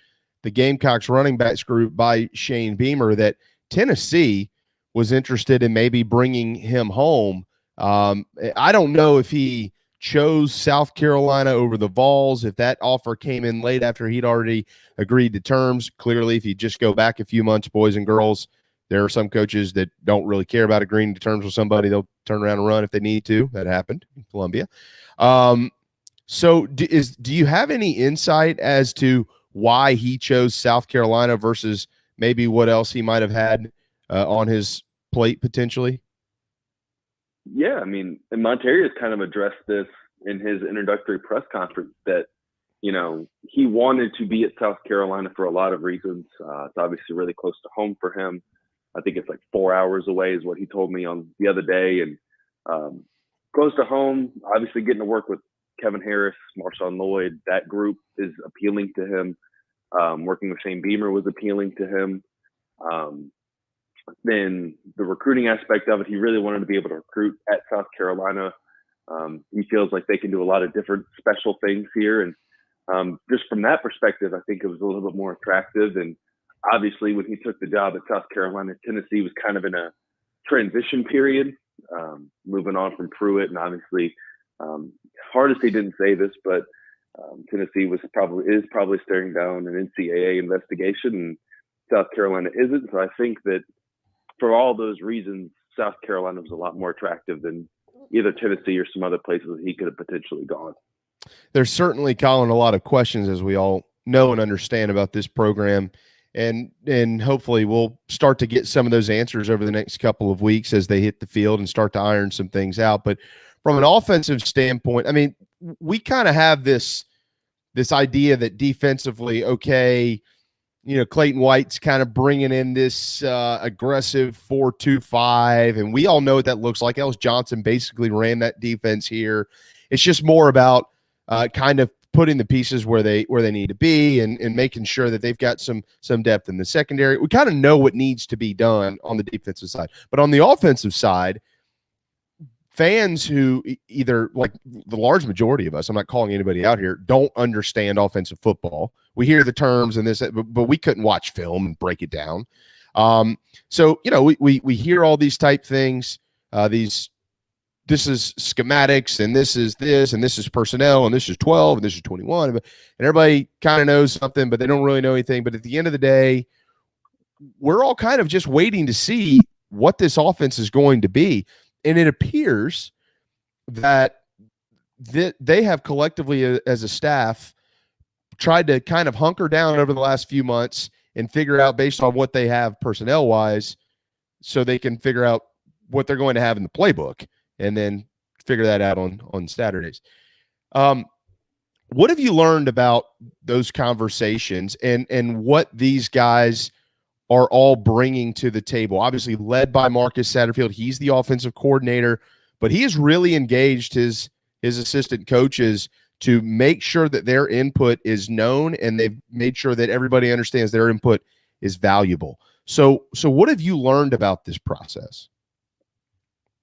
the Gamecocks running backs group by Shane Beamer that Tennessee was interested in maybe bringing him home. I don't know if he chose South Carolina over the Vols, if that offer came in late after he'd already agreed to terms. Clearly, if you just go back a few months, boys and girls, there are some coaches that don't really care about agreeing to terms with somebody. They'll turn around and run if they need to. That happened in Columbia. So do you have any insight as to why he chose South Carolina versus maybe what else he might have had on his plate potentially? Yeah, and Monterio's kind of addressed this in his introductory press conference that, he wanted to be at South Carolina for a lot of reasons. It's obviously really close to home for him. I think it's like 4 hours away is what he told me on the other day. And close to home, obviously getting to work with Kevin Harris, Marshawn Lloyd, that group is appealing to him. Working with Shane Beamer was appealing to him. Then the recruiting aspect of it, he really wanted to be able to recruit at South Carolina. He feels like they can do a lot of different special things here. And just from that perspective, I think it was a little bit more attractive. And obviously when he took the job at South Carolina, Tennessee was kind of in a transition period, moving on from Pruitt. And obviously, Hardesty didn't say this, but Tennessee is probably staring down an NCAA investigation, and South Carolina isn't. So I think that for all those reasons, South Carolina was a lot more attractive than either Tennessee or some other places that he could have potentially gone. There's certainly, Collyn, a lot of questions, as we all know and understand, about this program. And hopefully we'll start to get some of those answers over the next couple of weeks as they hit the field and start to iron some things out. But from an offensive standpoint, we kind of have this idea that defensively, okay, Clayton White's kind of bringing in this aggressive 4-2-5, and we all know what that looks like. Ellis Johnson basically ran that defense here. It's just more about kind of putting the pieces where they need to be and making sure that they've got some depth in the secondary. We kind of know what needs to be done on the defensive side. But on the offensive side, fans who either, like the large majority of us, I'm not calling anybody out here, don't understand offensive football. We hear the terms and this, but we couldn't watch film and break it down. So, we hear all these type things, this is schematics, and this is this, and this is personnel, and this is 12, and this is 21. And everybody kind of knows something, but they don't really know anything. But at the end of the day, we're all kind of just waiting to see what this offense is going to be. And it appears that they have collectively as a staff tried to kind of hunker down over the last few months and figure out based on what they have personnel wise, so they can figure out what they're going to have in the playbook and then figure that out on Saturdays. What have you learned about those conversations and what these guys are all bringing to the table? Obviously led by Marcus Satterfield. He's the offensive coordinator, but he has really engaged his assistant coaches to make sure that their input is known, and they've made sure that everybody understands their input is valuable. So what have you learned about this process?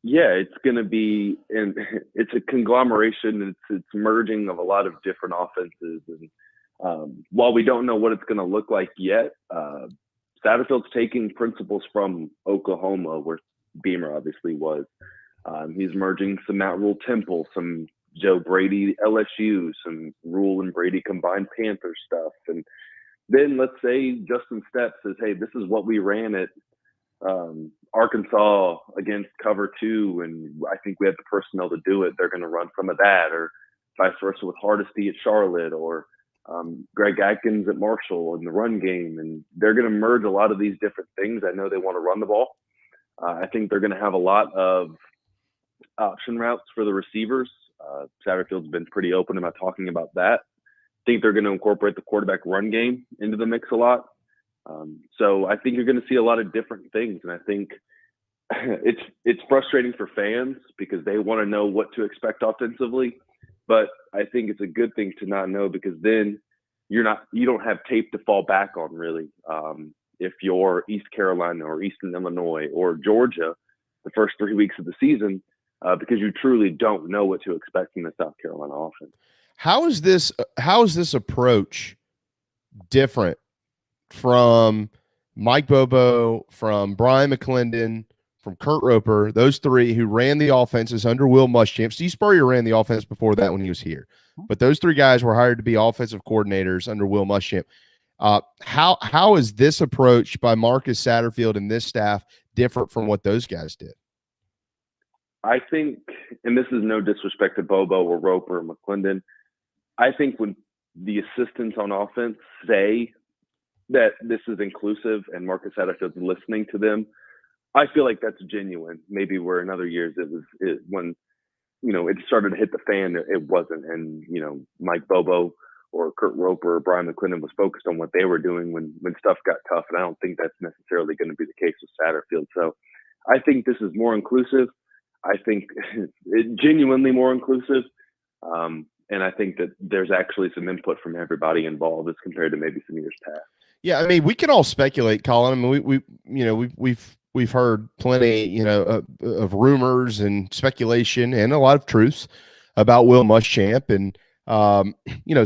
Yeah, it's going to be, and it's a conglomeration. It's merging of a lot of different offenses. And while we don't know what it's going to look like yet, Satterfield's taking principles from Oklahoma, where Beamer obviously was. He's merging some Matt Rule Temple, some Joe Brady LSU, some Rule and Brady combined Panther stuff. And then let's say Justin Stepp says, hey, this is what we ran at Arkansas against cover 2, and I think we have the personnel to do it. They're going to run some of that, or vice versa with Hardesty at Charlotte, or Greg Atkins at Marshall in the run game. And they're going to merge a lot of these different things. I know they want to run the ball. I think they're going to have a lot of option routes for the receivers. Satterfield's been pretty open about talking about that. I think they're going to incorporate the quarterback run game into the mix a lot. So I think you're going to see a lot of different things. And I think it's frustrating for fans because they want to know what to expect offensively. But I think it's a good thing to not know, because then you don't have tape to fall back on, really. If you're East Carolina or Eastern Illinois or Georgia the first 3 weeks of the season, because you truly don't know what to expect from the South Carolina offense. How is this approach different from Mike Bobo, from Brian McClendon, from Kurt Roper, those three who ran the offenses under Will Muschamp? Steve Spurrier ran the offense before that when he was here, but those three guys were hired to be offensive coordinators under Will Muschamp. How is this approach by Marcus Satterfield and this staff different from what those guys did? I think, and this is no disrespect to Bobo or Roper or McClendon, I think when the assistants on offense say that this is inclusive and Marcus Satterfield's listening to them, I feel like that's genuine. Maybe where in other years when it started to hit the fan, it wasn't. And, Mike Bobo or Kurt Roper or Brian McClendon was focused on what they were doing when stuff got tough. And I don't think that's necessarily going to be the case with Satterfield. So I think this is more inclusive. I think it's genuinely more inclusive. And I think that there's actually some input from everybody involved as compared to maybe some years past. Yeah, I mean, we can all speculate, Collyn. I mean, we've heard plenty, of rumors and speculation and a lot of truths about Will Muschamp, and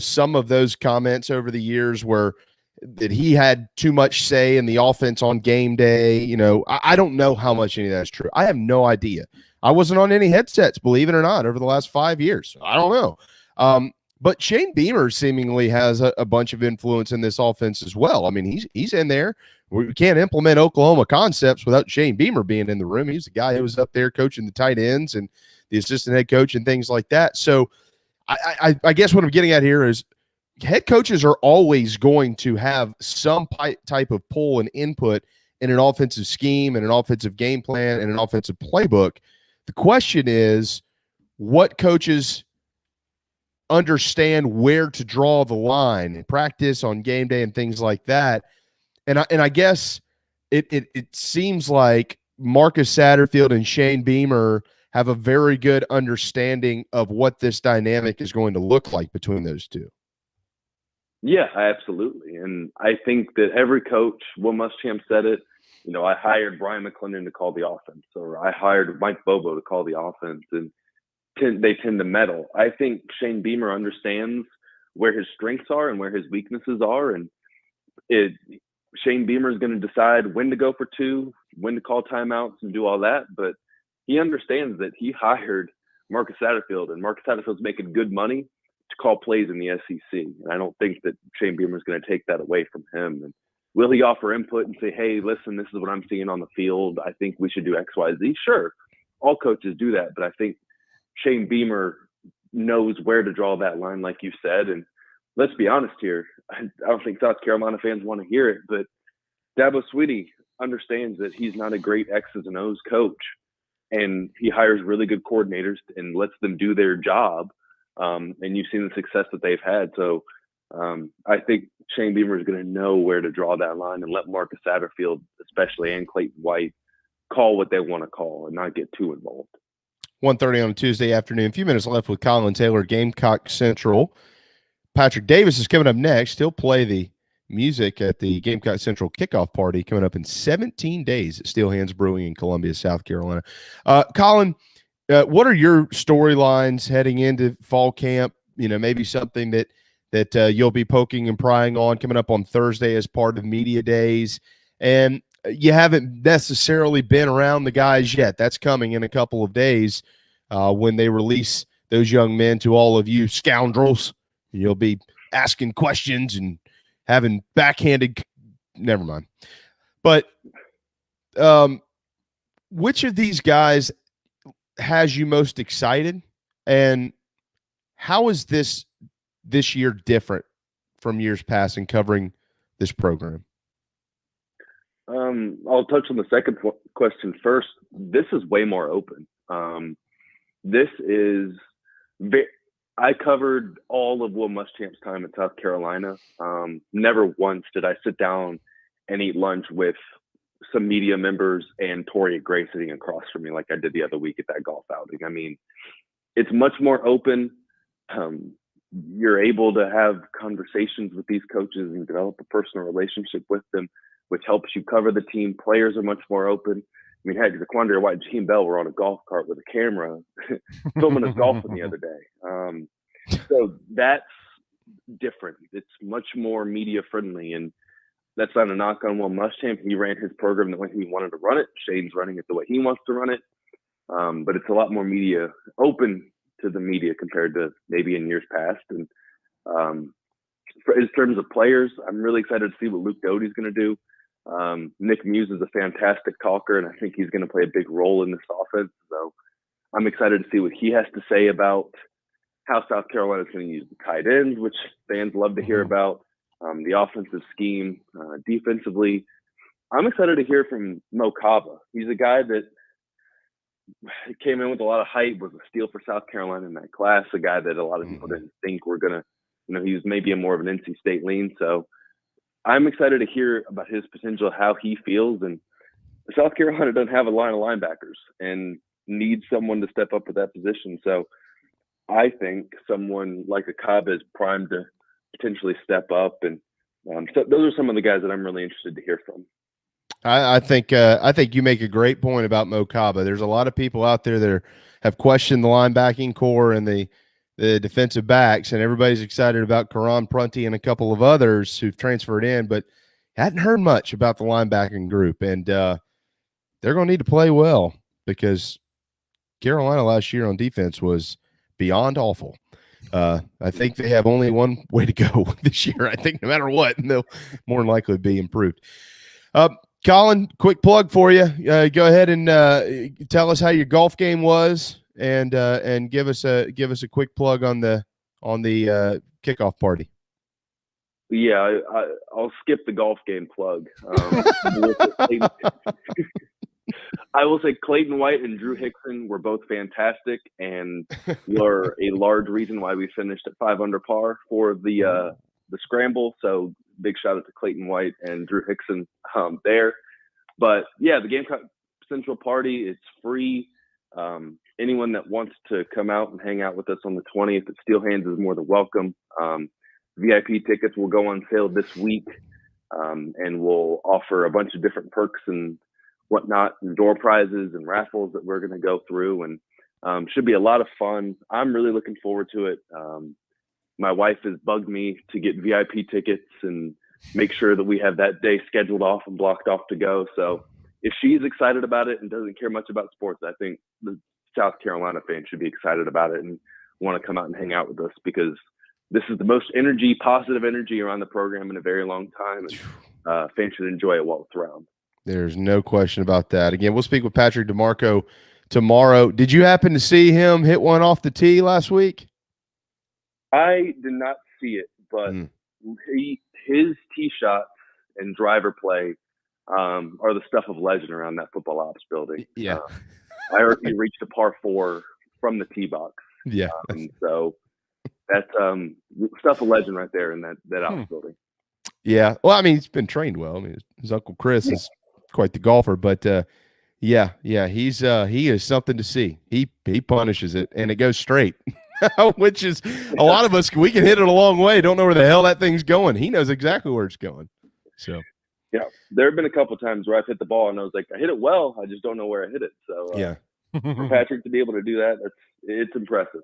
some of those comments over the years were that he had too much say in the offense on game day. I don't know how much any of that is true. I have no idea. I wasn't on any headsets, believe it or not, over the last 5 years. I don't know. But Shane Beamer seemingly has a bunch of influence in this offense as well. I mean, he's in there. We can't implement Oklahoma concepts without Shane Beamer being in the room. He's the guy who was up there coaching the tight ends and the assistant head coach and things like that. So I guess what I'm getting at here is head coaches are always going to have some type of pull and input in an offensive scheme and an offensive game plan and an offensive playbook. The question is, what coaches understand where to draw the line in practice, on game day, and things like that. And I guess it seems like Marcus Satterfield and Shane Beamer have a very good understanding of what this dynamic is going to look like between those two. Yeah, absolutely. And I think that every coach, Will Muschamp said it, I hired Brian McClendon to call the offense, or I hired Mike Bobo to call the offense, and they tend to meddle. I think Shane Beamer understands where his strengths are and where his weaknesses are. And Shane Beamer is going to decide when to go for two, when to call timeouts and do all that. But he understands that he hired Marcus Satterfield, and Marcus Satterfield's making good money to call plays in the SEC. And I don't think that Shane Beamer is going to take that away from him. And will he offer input and say, hey, listen, this is what I'm seeing on the field. I think we should do X, Y, Z. Sure, all coaches do that, but I think Shane Beamer knows where to draw that line, like you said. And let's be honest here. I don't think South Carolina fans want to hear it, but Dabo Swinney understands that he's not a great X's and O's coach, and he hires really good coordinators and lets them do their job. And you've seen the success that they've had. So I think Shane Beamer is going to know where to draw that line and let Marcus Satterfield, especially, and Clayton White call what they want to call and not get too involved. 1:30 on a Tuesday afternoon. A few minutes left with Collyn Taylor, Gamecock Central. Patrick Davis is coming up next. He'll play the music at the Gamecock Central kickoff party coming up in 17 days at Steel Hands Brewing in Columbia, South Carolina. Collyn, what are your storylines heading into fall camp? Maybe something that you'll be poking and prying on coming up on Thursday as part of media days. And you haven't necessarily been around the guys yet. That's coming in a couple of days when they release those young men to all of you scoundrels. You'll be asking questions and having backhanded – never mind. But which of these guys has you most excited, and how is this year different from years past in covering this program? I'll touch on the second question first. This is way more open. This is I covered all of Will Muschamp's time in South Carolina. Never once did I sit down and eat lunch with some media members and Tori Gray sitting across from me like I did the other week at that golf outing. I mean, it's much more open. You're able to have conversations with these coaches and develop a personal relationship with them, which helps you cover the team. Players are much more open. I mean, heck, Zaquandre White and Gene Bell were on a golf cart with a camera filming us golfing the other day. So that's different. It's much more media friendly, and that's not a knock on Will Muschamp. He ran his program the way he wanted to run it. Shane's running it the way he wants to run it. But it's a lot more media open to the media compared to maybe in years past. And in terms of players, I'm really excited to see what Luke Doty's going to do. Nick Muse is a fantastic talker, and I think he's going to play a big role in this offense. So I'm excited to see what he has to say about how South Carolina is going to use the tight ends, which fans love to hear about, the offensive scheme, defensively. I'm excited to hear from Mo Kaba. He's a guy that came in with a lot of hype, was a steal for South Carolina in that class, a guy that a lot of people didn't think were going to, he was maybe more of an NC State lean. So I'm excited to hear about his potential, how he feels. And South Carolina doesn't have a line of linebackers and needs someone to step up at that position. So I think someone like a Cobb is primed to potentially step up. And so those are some of the guys that I'm really interested to hear from. I think you make a great point about Mo Kaba. There's a lot of people out there that have questioned the linebacking core and the defensive backs, and everybody's excited about Karan Prunty and a couple of others who've transferred in, but hadn't heard much about the linebacking group. And they're going to need to play well, because Carolina last year on defense was beyond awful. I think they have only one way to go this year. I think no matter what, and they'll more than likely be improved. Collyn, quick plug for you. Go ahead and tell us how your golf game was, and give us a quick plug on the kickoff party. Yeah, I'll skip the golf game plug. I will say Clayton White and Drew Hickson were both fantastic, and were a large reason why we finished at 5 under par for the scramble. So big shout out to Clayton White and Drew Hickson there. But yeah, the Gamecock Central party, it's free. Anyone that wants to come out and hang out with us on the 20th at Steel Hands is more than welcome. VIP tickets will go on sale this week, and we'll offer a bunch of different perks and whatnot, and door prizes and raffles that we're going to go through, and should be a lot of fun. I'm really looking forward to it. My wife has bugged me to get VIP tickets and make sure that we have that day scheduled off and blocked off to go. So if she's excited about it and doesn't care much about sports, I think the South Carolina fans should be excited about it and want to come out and hang out with us, because this is the most positive energy around the program in a very long time. And fans should enjoy it while it's around. There's no question about that. Again, we'll speak with Patrick DeMarco tomorrow. Did you happen to see him hit one off the tee last week? I did not see it, but his tee shots and driver play are the stuff of legend around that football ops building. Yeah. I heard he reached a par 4 from the tee box. Yeah. So that's stuff of legend right there in that ops building. Yeah. Well, I mean, he's been trained well. I mean, his Uncle Chris is quite the golfer, but he is something to see. He punishes it and it goes straight. Which is a lot of us, we can hit it a long way, don't know where the hell that thing's going. He knows exactly where it's going. So yeah, there have been a couple times where I've hit the ball and I was like, I hit it well, I just don't know where I hit it. So for Patrick to be able to do that, it's impressive.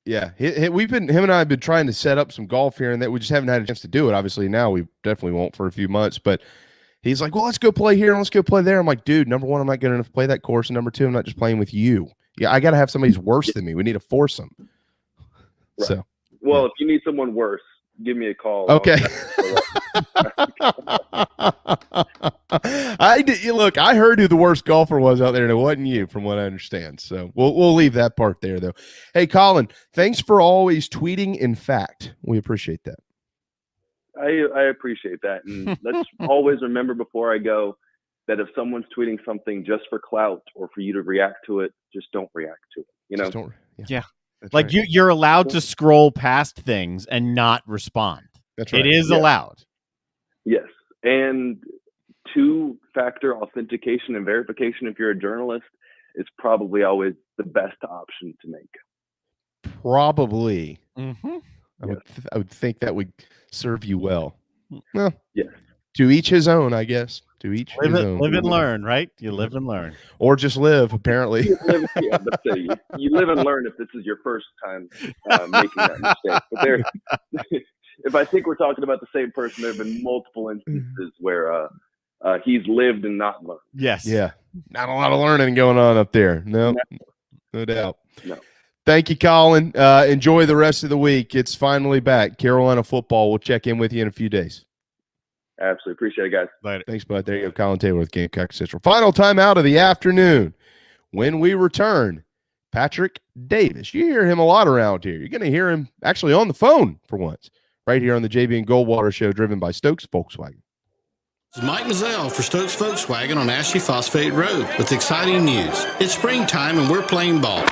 Yeah, him and I have been trying to set up some golf here, and that we just haven't had a chance to do it. Obviously, now we definitely won't for a few months. But he's like, "Well, let's go play here and let's go play there." I'm like, "Dude, number one, I'm not good enough to play that course, and number two, I'm not just playing with you. Yeah, I got to have somebody who's worse than me. We need to force them." Right. So, well, if you need someone worse, give me a call. Okay. Look, I heard who the worst golfer was out there, and it wasn't you, from what I understand. So we'll leave that part there, though. Hey, Collyn, thanks for always tweeting in fact. We appreciate that. I appreciate that, and let's always remember before I go that if someone's tweeting something just for clout or for you to react to it, just don't react to it. You know? Yeah. Like right. You're allowed to scroll past things and not respond. That's right. It is allowed. Yes. And 2-factor authentication and verification, if you're a journalist, is probably always the best option to make. Probably. Mm-hmm. I would think that would serve you well. Well, yes. To each his own, I guess. To each his own. Live and learn, right? You live and learn. Or just live, apparently. You live and learn if this is your first time making that mistake. But if I think we're talking about the same person, there have been multiple instances where he's lived and not learned. Yes. Yeah. Not a lot of learning going on up there. No doubt. No. Thank you, Collyn. Enjoy the rest of the week. It's finally back. Carolina football. We'll check in with you in a few days. Absolutely. Appreciate it, guys. Later. Thanks, bud. There you go. Collyn Taylor with Gamecock Central. Final time out of the afternoon. When we return, Patrick Davis. You hear him a lot around here. You're going to hear him actually on the phone for once, right here on the JB and Goldwater show, driven by Stokes Volkswagen. This is Mike Mazzell for Stokes Volkswagen on Ashley Phosphate Road with exciting news. It's springtime and we're playing ball.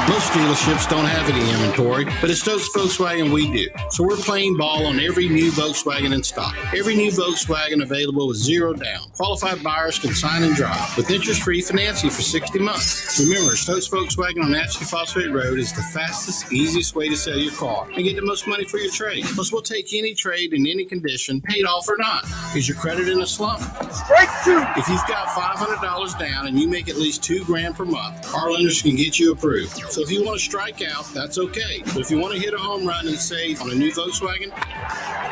Most dealerships don't have any inventory, but at Stokes Volkswagen we do. So we're playing ball on every new Volkswagen in stock. Every new Volkswagen available with zero down. Qualified buyers can sign and drive with interest-free financing for 60 months. Remember, Stokes Volkswagen on Ashley Phosphate Road is the fastest, easiest way to sell your car and get the most money for your trade. Plus, we'll take any trade in any condition, paid off or not. Is your credit in a slump? Strike two. If you've got $500 down and you make at least $2,000 per month, our lenders can get you approved. So if you want to strike out, that's okay. But if you want to hit a home run and save on a new Volkswagen,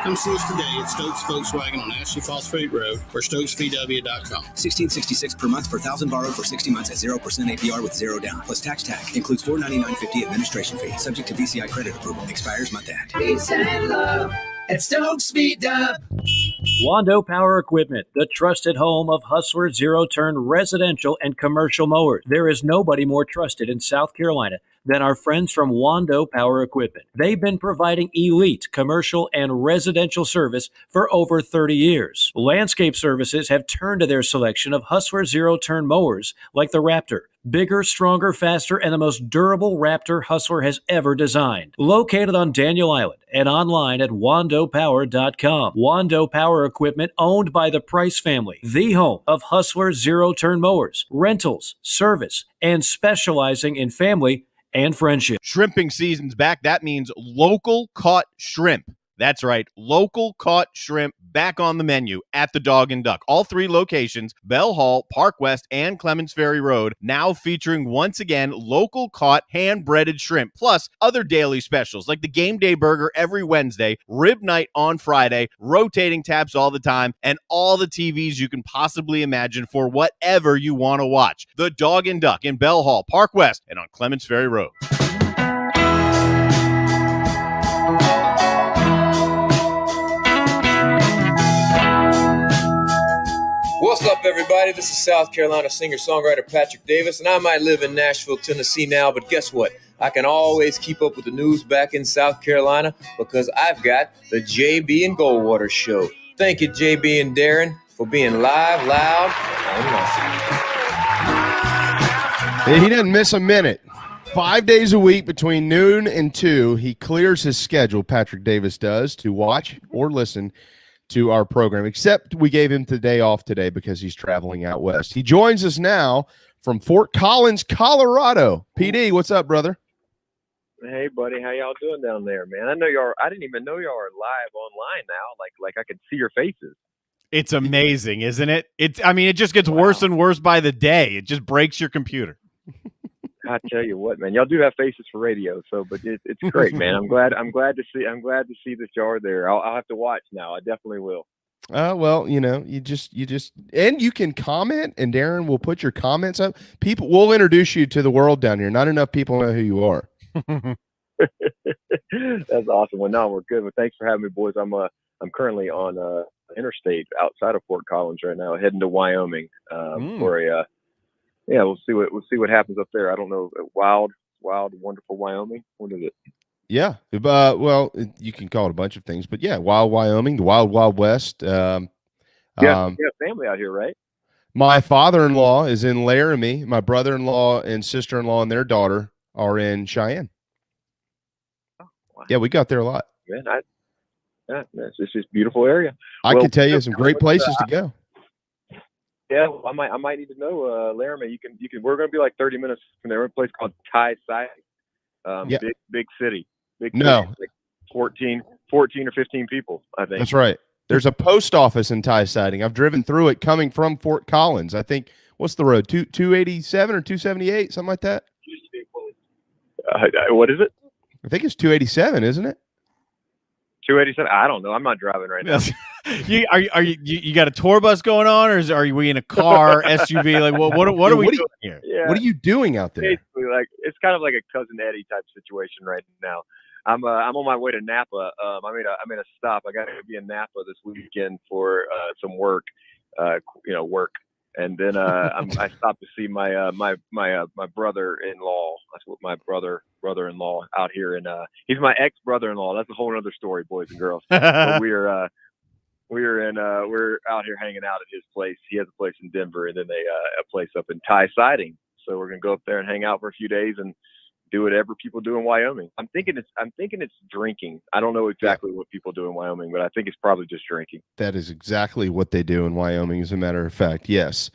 come see us today at Stokes Volkswagen on Ashley Phosphate Road or StokesVW.com. $1,666 per month per $1,000 borrowed for 60 months at 0% APR with zero down. Plus tax tag. Includes $499.50 administration fee. Subject to VCI credit approval. Expires month end. Peace and love at Stokes VW. Wando Power Equipment, the trusted home of Hustler zero-turn residential and commercial mowers. There is nobody more trusted in South Carolina than our friends from Wando Power Equipment. They've been providing elite commercial and residential service for over 30 years. Landscape Services have turned to their selection of Hustler zero-turn mowers like the Raptor. Bigger, stronger, faster, and the most durable Raptor Hustler has ever designed. Located on Daniel Island and online at wandopower.com. Wando Power Equipment, owned by the Price family, the home of Hustler zero-turn mowers, rentals, service, and specializing in family and friendship. Shrimping season's back. That means local caught shrimp. That's right, local caught shrimp back on the menu at the Dog and Duck. All 3 locations, Bell Hall, Park West, and Clements Ferry Road, now featuring once again local caught hand-breaded shrimp, plus other daily specials like the Game Day Burger every Wednesday, Rib Night on Friday, rotating taps all the time, and all the TVs you can possibly imagine for whatever you want to watch. The Dog and Duck in Bell Hall, Park West, and on Clements Ferry Road. everybody? This is South Carolina singer-songwriter Patrick Davis, and I might live in Nashville, Tennessee now, but guess what? I can always keep up with the news back in South Carolina because I've got the JB and Goldwater Show. Thank you, JB and Darren, for being live, loud, and awesome. He doesn't miss a minute. 5 days a week between noon and 2, he clears his schedule, Patrick Davis does, to watch or listen to our program, except we gave him the day off today because he's traveling out west. He joins us now from Fort Collins, Colorado. PD, what's up, brother? Hey, buddy, how y'all doing down there, man? I didn't even know y'all are live online now. Like I could see your faces. It's amazing, isn't it? It just gets worse and worse by the day. It just breaks your computer. I tell you what, man, y'all do have faces for radio, but it's great, man. I'm glad to see that y'all are there. I'll have to watch now. I definitely will. Well, you just, and you can comment, and Darren will put your comments up. People will introduce you to the world down here. Not enough people know who you are. That's awesome. Well, no, we're good. Well, thanks for having me, boys. I'm currently on interstate outside of Fort Collins right now, heading to Wyoming for a. Yeah, we'll see what happens up there. I don't know. Wild, wonderful Wyoming. What is it? Yeah. Well, you can call it a bunch of things, but yeah, Wild Wyoming, the Wild Wild West. You have family out here, right? My father-in-law is in Laramie. My brother-in-law and sister-in-law and their daughter are in Cheyenne. Oh, wow. Yeah, we got there a lot. Man, it's just a beautiful area. I can tell you some great places to go. Yeah, well, I might need to know, Laramie. You can. We're going to be like 30 minutes from there. We're in a place called Thai Siding. Big city. No, city. Like 14 or 15 people, I think. That's right. There's a post office in Thai Siding. I've driven through it coming from Fort Collins. I think, what's the road? 287 or 278, something like that? What is it? I think it's 287, isn't it? 287. I don't know. I'm not driving right now. You got a tour bus going on, or are we in a car, SUV? Like, what are we doing here? Yeah. What are you doing out there? Basically, like it's kind of like a Cousin Eddie type situation right now. I'm on my way to Napa. I'm in a stop. I got to be in Napa this weekend for some work, and then I stopped to see my brother-in-law. That's what my brother-in-law out here, and he's my ex-brother-in-law. That's a whole other story, boys and girls. So we're out here hanging out at his place. He has a place in Denver, and then a place up in Thai Siding. So we're gonna go up there and hang out for a few days and do whatever people do in Wyoming. I'm thinking it's drinking. I don't know exactly what people do in Wyoming, but I think it's probably just drinking. That is exactly what they do in Wyoming, as a matter of fact. Yes.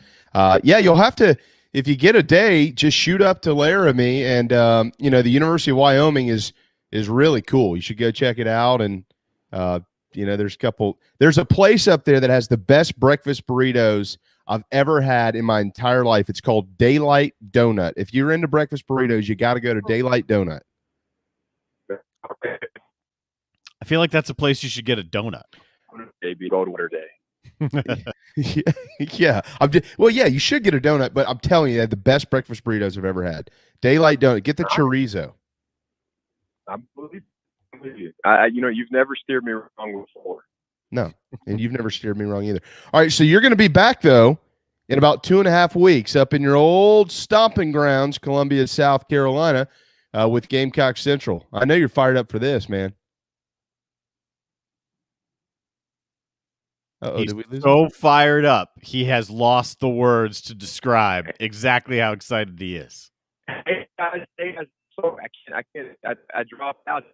You'll have to, if you get a day, just shoot up to Laramie, and the University of Wyoming is really cool. You should go check it out. And there's a place up there that has the best breakfast burritos I've ever had in my entire life. It's called Daylight Donut. If you're into breakfast burritos, you got to go to Daylight Donut. I feel like that's a place you should get a donut. Maybe Goldwater Day. Yeah. You should get a donut, but I'm telling you, they have the best breakfast burritos I've ever had. Daylight Donut. Get the chorizo. I believe you. You've never steered me wrong before. No, and you've never steered me wrong either. All right, so you're going to be back, though, in about 2.5 weeks up in your old stomping grounds, Columbia, South Carolina, with Gamecock Central. I know you're fired up for this, man. He's so fired up. He has lost the words to describe exactly how excited he is. Hey guys, I can't. I dropped out.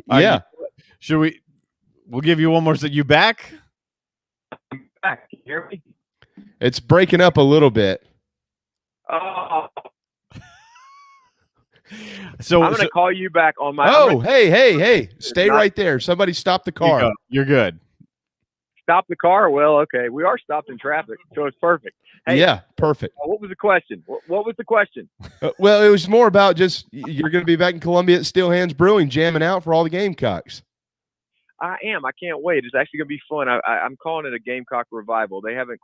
Yeah. We'll give you one more. So you back? I'm back. Can you hear me? It's breaking up a little bit. So I'm going to call you back on my. Hey! Stay right there. Somebody stop the car. You're good. Stop the car. Well, okay, we are stopped in traffic, so it's perfect. Hey, yeah, perfect. What was the question? What was the question? Well, it was more about just you're going to be back in Columbia at Steel Hands Brewing, jamming out for all the Gamecocks. I am. I can't wait. It's actually going to be fun. I'm calling it a Gamecock revival. They haven't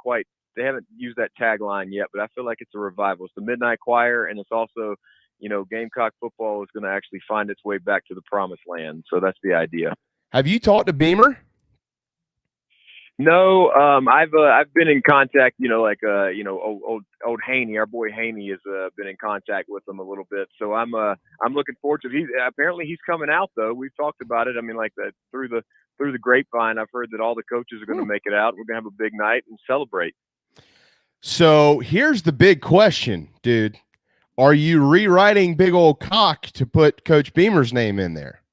used that tagline yet, but I feel like it's a revival. It's the Midnight Choir, and it's also, Gamecock football is going to actually find its way back to the promised land. So that's the idea. Have you talked to Beamer? No, I've been in contact, old Haney, our boy Haney has been in contact with him a little bit. So I'm looking forward to it. He's coming out though. We've talked about it. I mean, like that through the grapevine, I've heard that all the coaches are going to make it out. We're going to have a big night and celebrate. So here's the big question, dude. Are you rewriting Big Old Cock to put Coach Beamer's name in there?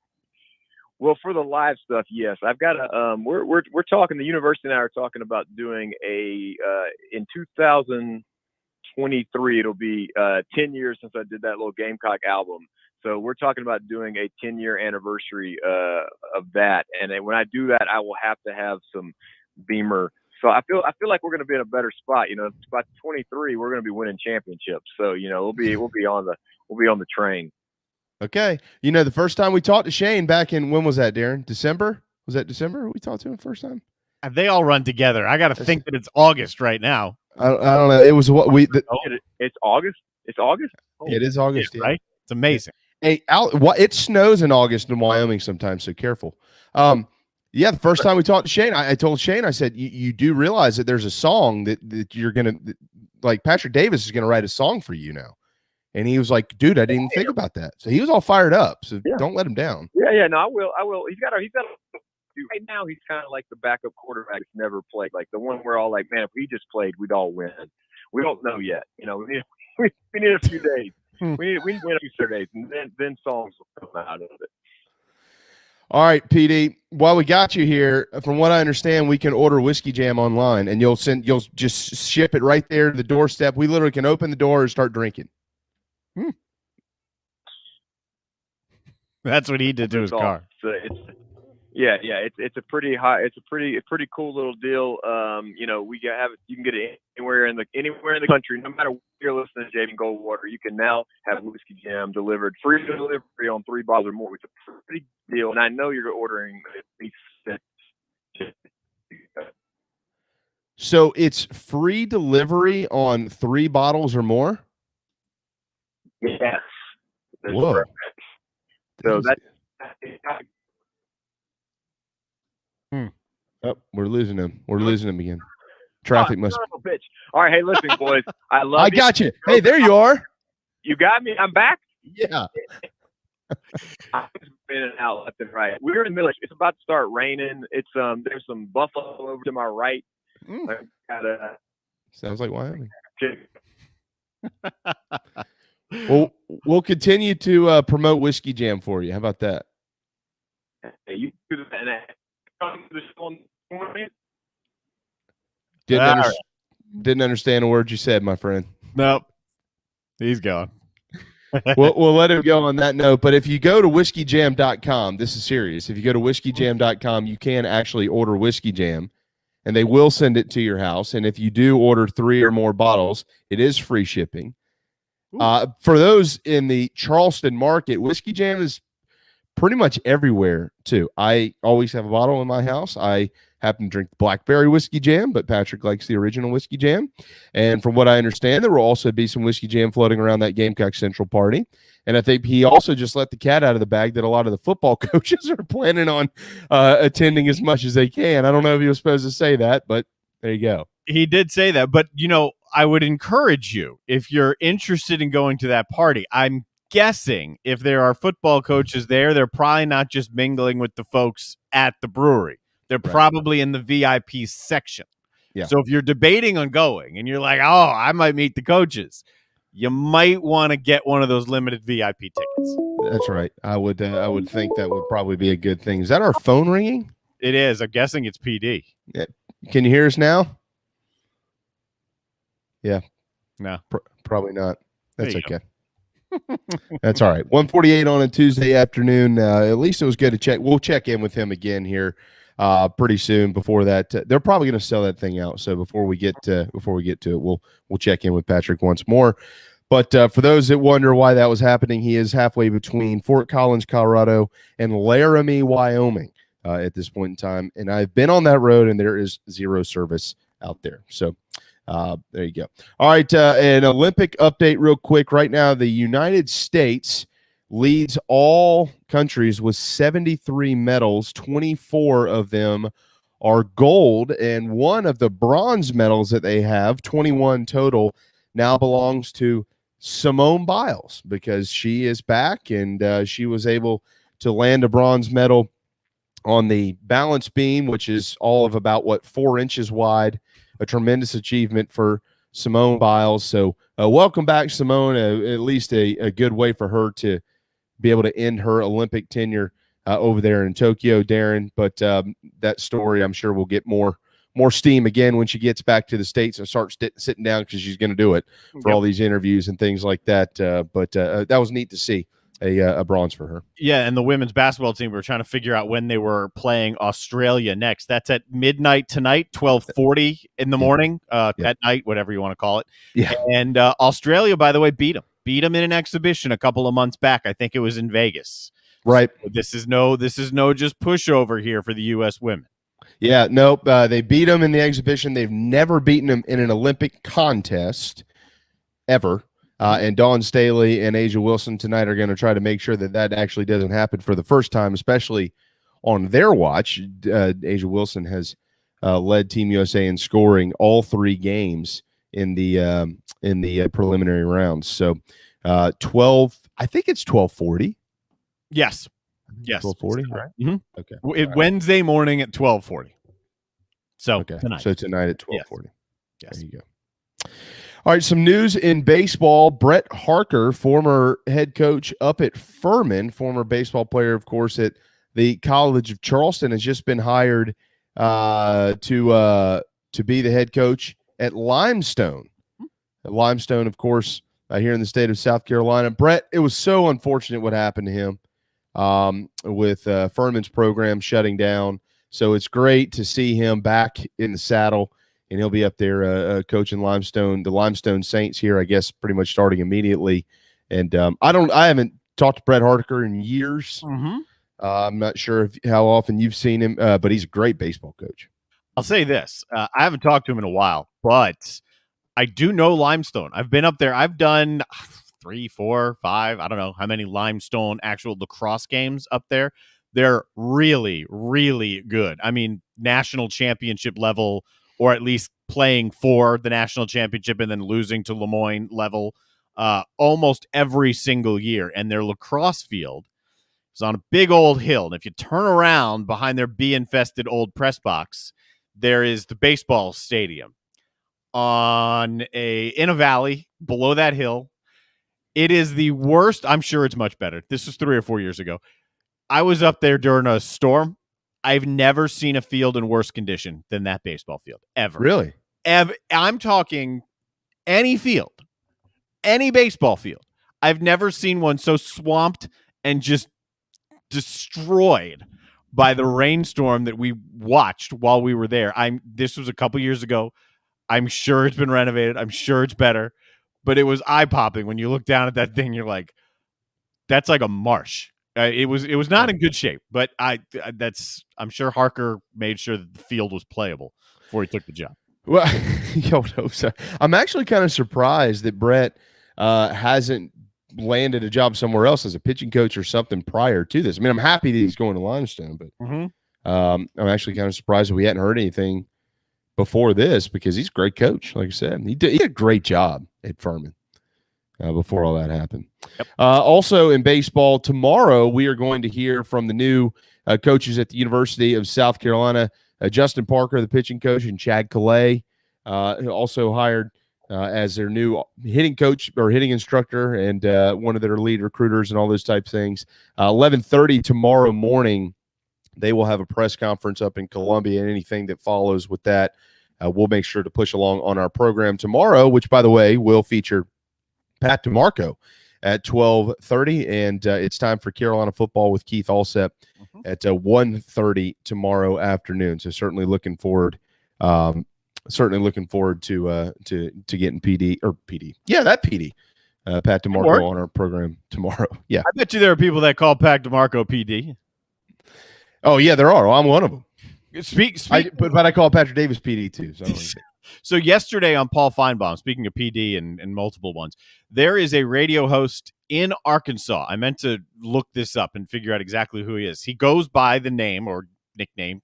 Well, for the live stuff, yes. I've got a we're talking, the university and I are talking about doing in 2023, it'll be 10 years since I did that little Gamecock album. So we're talking about doing a 10-year anniversary of that. And then when I do that, I will have to have some Beamer. So I feel like we're going to be in a better spot. By 23, we're going to be winning championships. So we'll be on the train. Okay. The first time we talked to Shane back in, when was that, Darren? December? Was that December we talked to him first time? They all run together. I got to think that it's August right now. I don't know. It was what we. It's August. It's August. Oh, it is August, yeah, right? It's amazing. Hey, it snows in August in Wyoming sometimes, so careful. Yeah, the first time we talked to Shane, I told Shane, I said, you do realize that there's a song that you're gonna, like, Patrick Davis is gonna write a song for you now. And he was like, dude, I didn't even think about that. So he was all fired up. So don't let him down. Yeah. No, I will. He's got right now. He's kind of like the backup quarterback that's never played. Like the one we're all like, man, if we just played, we'd all win. We don't know yet. We need a few days. We need to win a few days, and then songs will come out of it. All right, PD. While we got you here, from what I understand, we can order Whiskey Jam online, and you'll just ship it right there to the doorstep. We literally can open the door and start drinking. That's what he did to his car. So it's a pretty high. It's a pretty cool little deal. We have it. You can get it anywhere in the country, no matter where you're listening to JB Goldwater. You can now have Whiskey Jam delivered, free delivery on 3 bottles or more, which is a pretty deal. And I know you're ordering at least 6. So it's free delivery on 3 bottles or more? Yes. Whoa. So that's Oh, we're losing him. We're losing him again. Traffic must. Bitch. All right, hey, listen, boys. I love. I got you. Hey, there you are. You got me. I'm back. Yeah. I've been in and out left and right. We're in the middle. It's about to start raining. It's there's some buffalo over to my right. Sounds like Wyoming. Well, we'll continue to promote Whiskey Jam for you. How about that? Hey, you do that. Didn't understand a word you said, my friend. Nope. He's gone. we'll let him go on that note. But if you go to whiskeygam.com, this is serious. If you go to whiskeygam.com, you can actually order Whiskey Jam, and they will send it to your house. And if you do order 3 or more bottles, it is free shipping. For those in the Charleston market, Whiskey Jam is pretty much everywhere, too. I always have a bottle in my house. I happen to drink the Blackberry Whiskey Jam, but Patrick likes the original Whiskey Jam. And from what I understand, there will also be some Whiskey Jam floating around that Gamecock Central party. And I think he also just let the cat out of the bag that a lot of the football coaches are planning on attending as much as they can. I don't know if he was supposed to say that, but there you go. He did say that, but, I would encourage you, if you're interested in going to that party, I'm guessing if there are football coaches there, they're probably not just mingling with the folks at the brewery. They're probably in the VIP section. Yeah. So if you're debating on going and you're like, oh, I might meet the coaches, you might want to get one of those limited VIP tickets. That's right. I would think that would probably be a good thing. Is that our phone ringing? It is. I'm guessing it's PD. Yeah. Can you hear us now? Yeah. No. Probably not. That's okay. That's all right. 1:48 on a Tuesday afternoon. At least it was good to check. We'll check in with him again here pretty soon. Before that, they're probably going to sell that thing out. So before we get to it, we'll check in with Patrick once more. But for those that wonder why that was happening, he is halfway between Fort Collins, Colorado, and Laramie, Wyoming at this point in time. And I've been on that road, and there is zero service out there. So there you go. All right, an Olympic update real quick. Right now, the United States leads all countries with 73 medals. 24 of them are gold, and one of the bronze medals that they have, 21 total, now belongs to Simone Biles because she is back, and she was able to land a bronze medal on the balance beam, which is all of about 4 inches wide. A tremendous achievement for Simone Biles. So welcome back, Simone. At least a good way for her to be able to end her Olympic tenure over there in Tokyo, Darren. But that story, I'm sure, will get more steam again when she gets back to the States and starts sitting down, because she's going to do it for all these interviews and things like that. But that was neat to see a bronze for her. Yeah, and the women's basketball team, we were trying to figure out when they were playing Australia next. That's at midnight tonight, 12:40 in the morning, at night, whatever you want to call it. Yeah. And Australia, by the way, beat them in an exhibition a couple of months back. I think it was in Vegas. Right. So this is no just pushover here for the U.S. women. Yeah, nope. They beat them in the exhibition. They've never beaten them in an Olympic contest ever. And Dawn Staley and Asia Wilson tonight are going to try to make sure that actually doesn't happen for the first time, especially on their watch. Asia Wilson has led Team USA in scoring all 3 games in the preliminary rounds. So 12, I think it's 12:40. Yes. 12:40, right? Mm-hmm. Okay. Wednesday morning at 12:40. So tonight. So tonight at 12:40. Yes. There you go. All right, some news in baseball. Brett Harker, former head coach up at Furman, former baseball player, of course, at the College of Charleston, has just been hired to be the head coach at Limestone. Limestone, of course, here in the state of South Carolina. Brett, it was so unfortunate what happened to him with Furman's program shutting down. So it's great to see him back in the saddle. And he'll be up there coaching the Limestone Saints here, I guess, pretty much starting immediately. And I haven't talked to Brett Harker in years. Mm-hmm. I'm not sure how often you've seen him, but he's a great baseball coach. I'll say this. I haven't talked to him in a while, but I do know Limestone. I've been up there. I've done 3, 4, 5, I don't know how many Limestone actual lacrosse games up there. They're really, really good. I mean, national championship level, or at least playing for the national championship and then losing to Lemoyne level almost every single year. And their lacrosse field is on a big old hill. And if you turn around behind their bee-infested old press box, there is the baseball stadium in a valley below that hill. It is the worst. I'm sure it's much better. This was 3 or 4 years ago. I was up there during a storm. I've never seen a field in worse condition than that baseball field, ever. Really? I'm talking any field, any baseball field. I've never seen one so swamped and just destroyed by the rainstorm that we watched while we were there. This was a couple years ago. I'm sure it's been renovated. I'm sure it's better. But it was eye-popping when you look down at that thing. You're like, that's like a marsh. It was not in good shape, but I'm sure Harker made sure that the field was playable before he took the job. Well, I'm actually kind of surprised that Brett hasn't landed a job somewhere else as a pitching coach or something prior to this. I mean, I'm happy that he's going to Limestone, but I'm actually kind of surprised that we hadn't heard anything before this, because he's a great coach. Like I said, he did a great job at Furman before all that happened. Yep. Also in baseball, tomorrow we are going to hear from the new coaches at the University of South Carolina, Justin Parker, the pitching coach, and Chad Calais, also hired as their new hitting coach or hitting instructor, and one of their lead recruiters and all those type of things. 11:30 tomorrow morning, they will have a press conference up in Columbia, and anything that follows with that, we'll make sure to push along on our program tomorrow, which, by the way, will feature Pat DeMarco at 12:30, and it's time for Carolina football with Keith Alsep at 1:30 tomorrow afternoon. So certainly looking forward to getting PD. Yeah, that PD. Pat DeMarco on our program tomorrow. Yeah, I bet you there are people that call Pat DeMarco PD. Oh yeah, there are. Well, I'm one of them. But I call Patrick Davis PD too. So yesterday on Paul Feinbaum, speaking of PD and multiple ones, there is a radio host in Arkansas. I meant to look this up and figure out exactly who he is. He goes by the name or nickname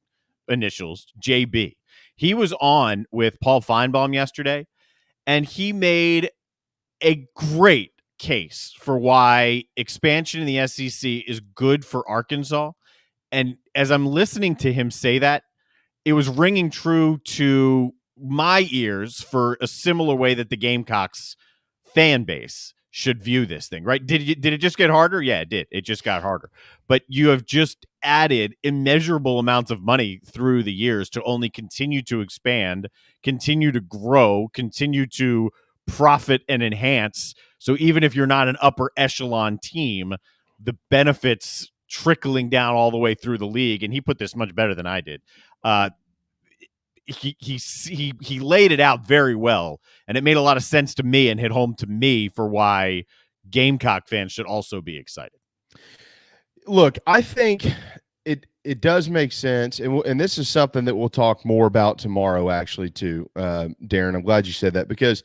initials, JB. He was on with Paul Feinbaum yesterday, and he made a great case for why expansion in the SEC is good for Arkansas. And as I'm listening to him say that, it was ringing true to my ears for a similar way that the Gamecocks fan base should view this thing, right? Did it just get harder? Yeah, it did. It just got harder. But you have just added immeasurable amounts of money through the years to only continue to expand, continue to grow, continue to profit and enhance. So even if you're not an upper echelon team, the benefits trickling down all the way through the league. And he put this much better than I did. He laid it out very well, and it made a lot of sense to me and hit home to me for why Gamecock fans should also be excited. Look, I think it does make sense, and this is something that we'll talk more about tomorrow, actually, too, Darren. I'm glad you said that, because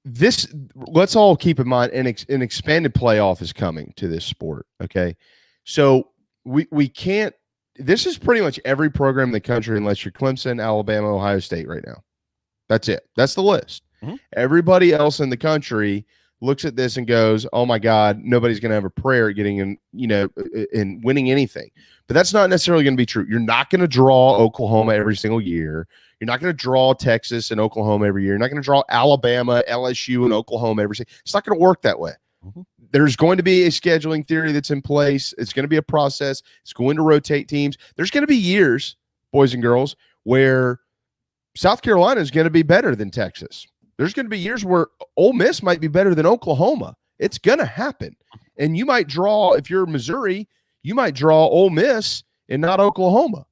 let's all keep in mind an expanded playoff is coming to this sport. Okay, so we can't. This is pretty much every program in the country, unless you're Clemson, Alabama, Ohio State right now. That's it. That's the list. Mm-hmm. Everybody else in the country looks at this and goes, "Oh my God, nobody's going to have a prayer at getting in winning anything." But that's not necessarily going to be true. You're not going to draw Oklahoma every single year. You're not going to draw Texas and Oklahoma every year. You're not going to draw Alabama, LSU, and Oklahoma every single. It's not going to work that way. Mm-hmm. There's going to be a scheduling theory that's in place. It's going to be a process. It's going to rotate teams. There's going to be years, boys and girls, where South Carolina is going to be better than Texas. There's going to be years where Ole Miss might be better than Oklahoma. It's going to happen. And you might draw, if you're Missouri, you might draw Ole Miss and not Oklahoma.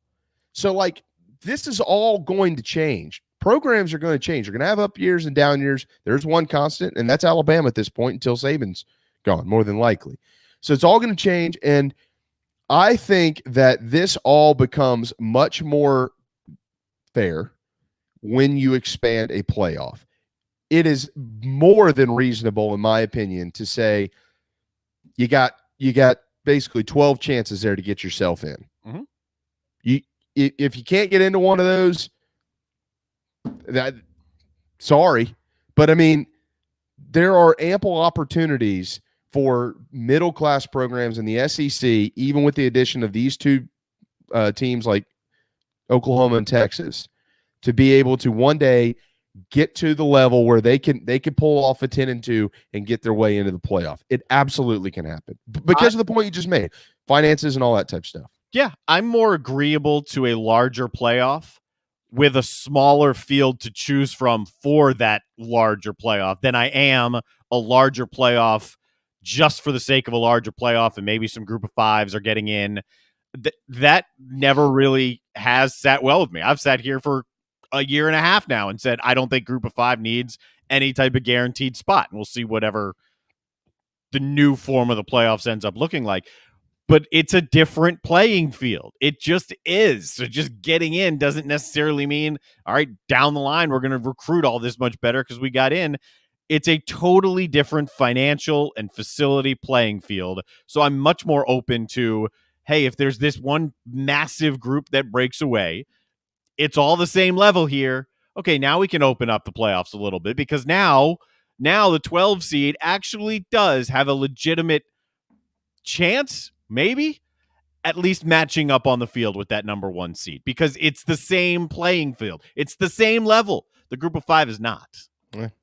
So, like, this is all going to change. Programs are going to change. You're going to have up years and down years. There's one constant, and that's Alabama at this point until Saban's gone, more than likely. So it's all going to change, and I think that this all becomes much more fair when you expand a playoff. It is more than reasonable, in my opinion, to say you got basically 12 chances there to get yourself in. Mm-hmm. If you can't get into one of those, sorry, but I mean, there are ample opportunities for middle-class programs in the SEC, even with the addition of these two teams like Oklahoma and Texas, to be able to one day get to the level where they can pull off a 10-2 and get their way into the playoff. It absolutely can happen because of the point you just made, finances and all that type of stuff. Yeah, I'm more agreeable to a larger playoff with a smaller field to choose from for that larger playoff than I am a larger playoff just for the sake of a larger playoff and maybe some group of fives are getting in. That never really has sat well with me. I've sat here for a year and a half now and said, I don't think group of five needs any type of guaranteed spot. And we'll see whatever the new form of the playoffs ends up looking like. But it's a different playing field. It just is. So just getting in doesn't necessarily mean, all right, down the line, we're going to recruit all this much better because we got in. It's a totally different financial and facility playing field. So I'm much more open to, hey, if there's this one massive group that breaks away, it's all the same level here. Okay, now we can open up the playoffs a little bit because now the 12 seed actually does have a legitimate chance, maybe, at least matching up on the field with that number one seed because it's the same playing field. It's the same level. The group of five is not.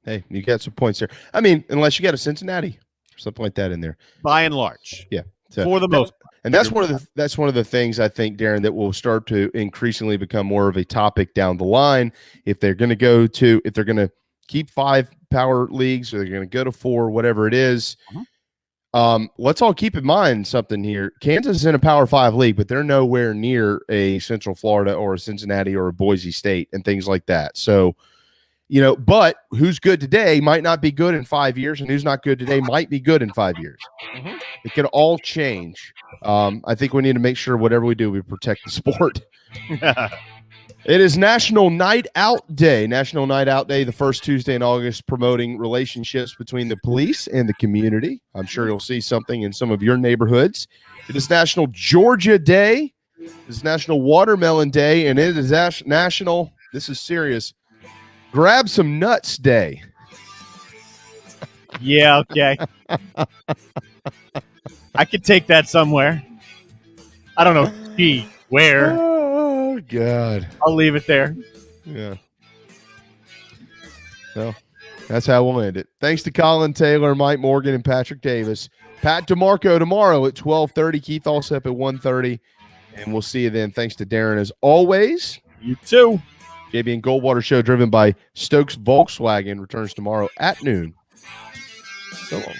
Hey, you got some points there. I mean, unless you got a Cincinnati or something like that in there. By and large. Yeah. So for the most part. And that's one of the things I think, Darren, that will start to increasingly become more of a topic down the line. If they're going to keep 5 power leagues or they're going to go to 4, whatever it is. Mm-hmm. Let's all keep in mind something here. Kansas is in a Power 5 league, but they're nowhere near a Central Florida or a Cincinnati or a Boise State and things like that. So, but who's good today might not be good in 5 years, and who's not good today might be good in 5 years. Mm-hmm. It can all change. I think we need to make sure whatever we do, we protect the sport. It is National Night Out Day. National Night Out Day, the first Tuesday in August, promoting relationships between the police and the community. I'm sure you'll see something in some of your neighborhoods. It is National Georgia Day. It's National Watermelon Day, and it is National, this is serious, Grab Some Nuts Day. Yeah, okay. I could take that somewhere. I don't know where. Oh, God. I'll leave it there. Yeah. Well, that's how we'll end it. Thanks to Collyn Taylor, Mike Morgan, and Patrick Davis. Pat DeMarco tomorrow at 12:30. Keith Alsep at 1:30. And we'll see you then. Thanks to Darren as always. You too. JB and Goldwater Show driven by Stokes Volkswagen returns tomorrow at noon. So long.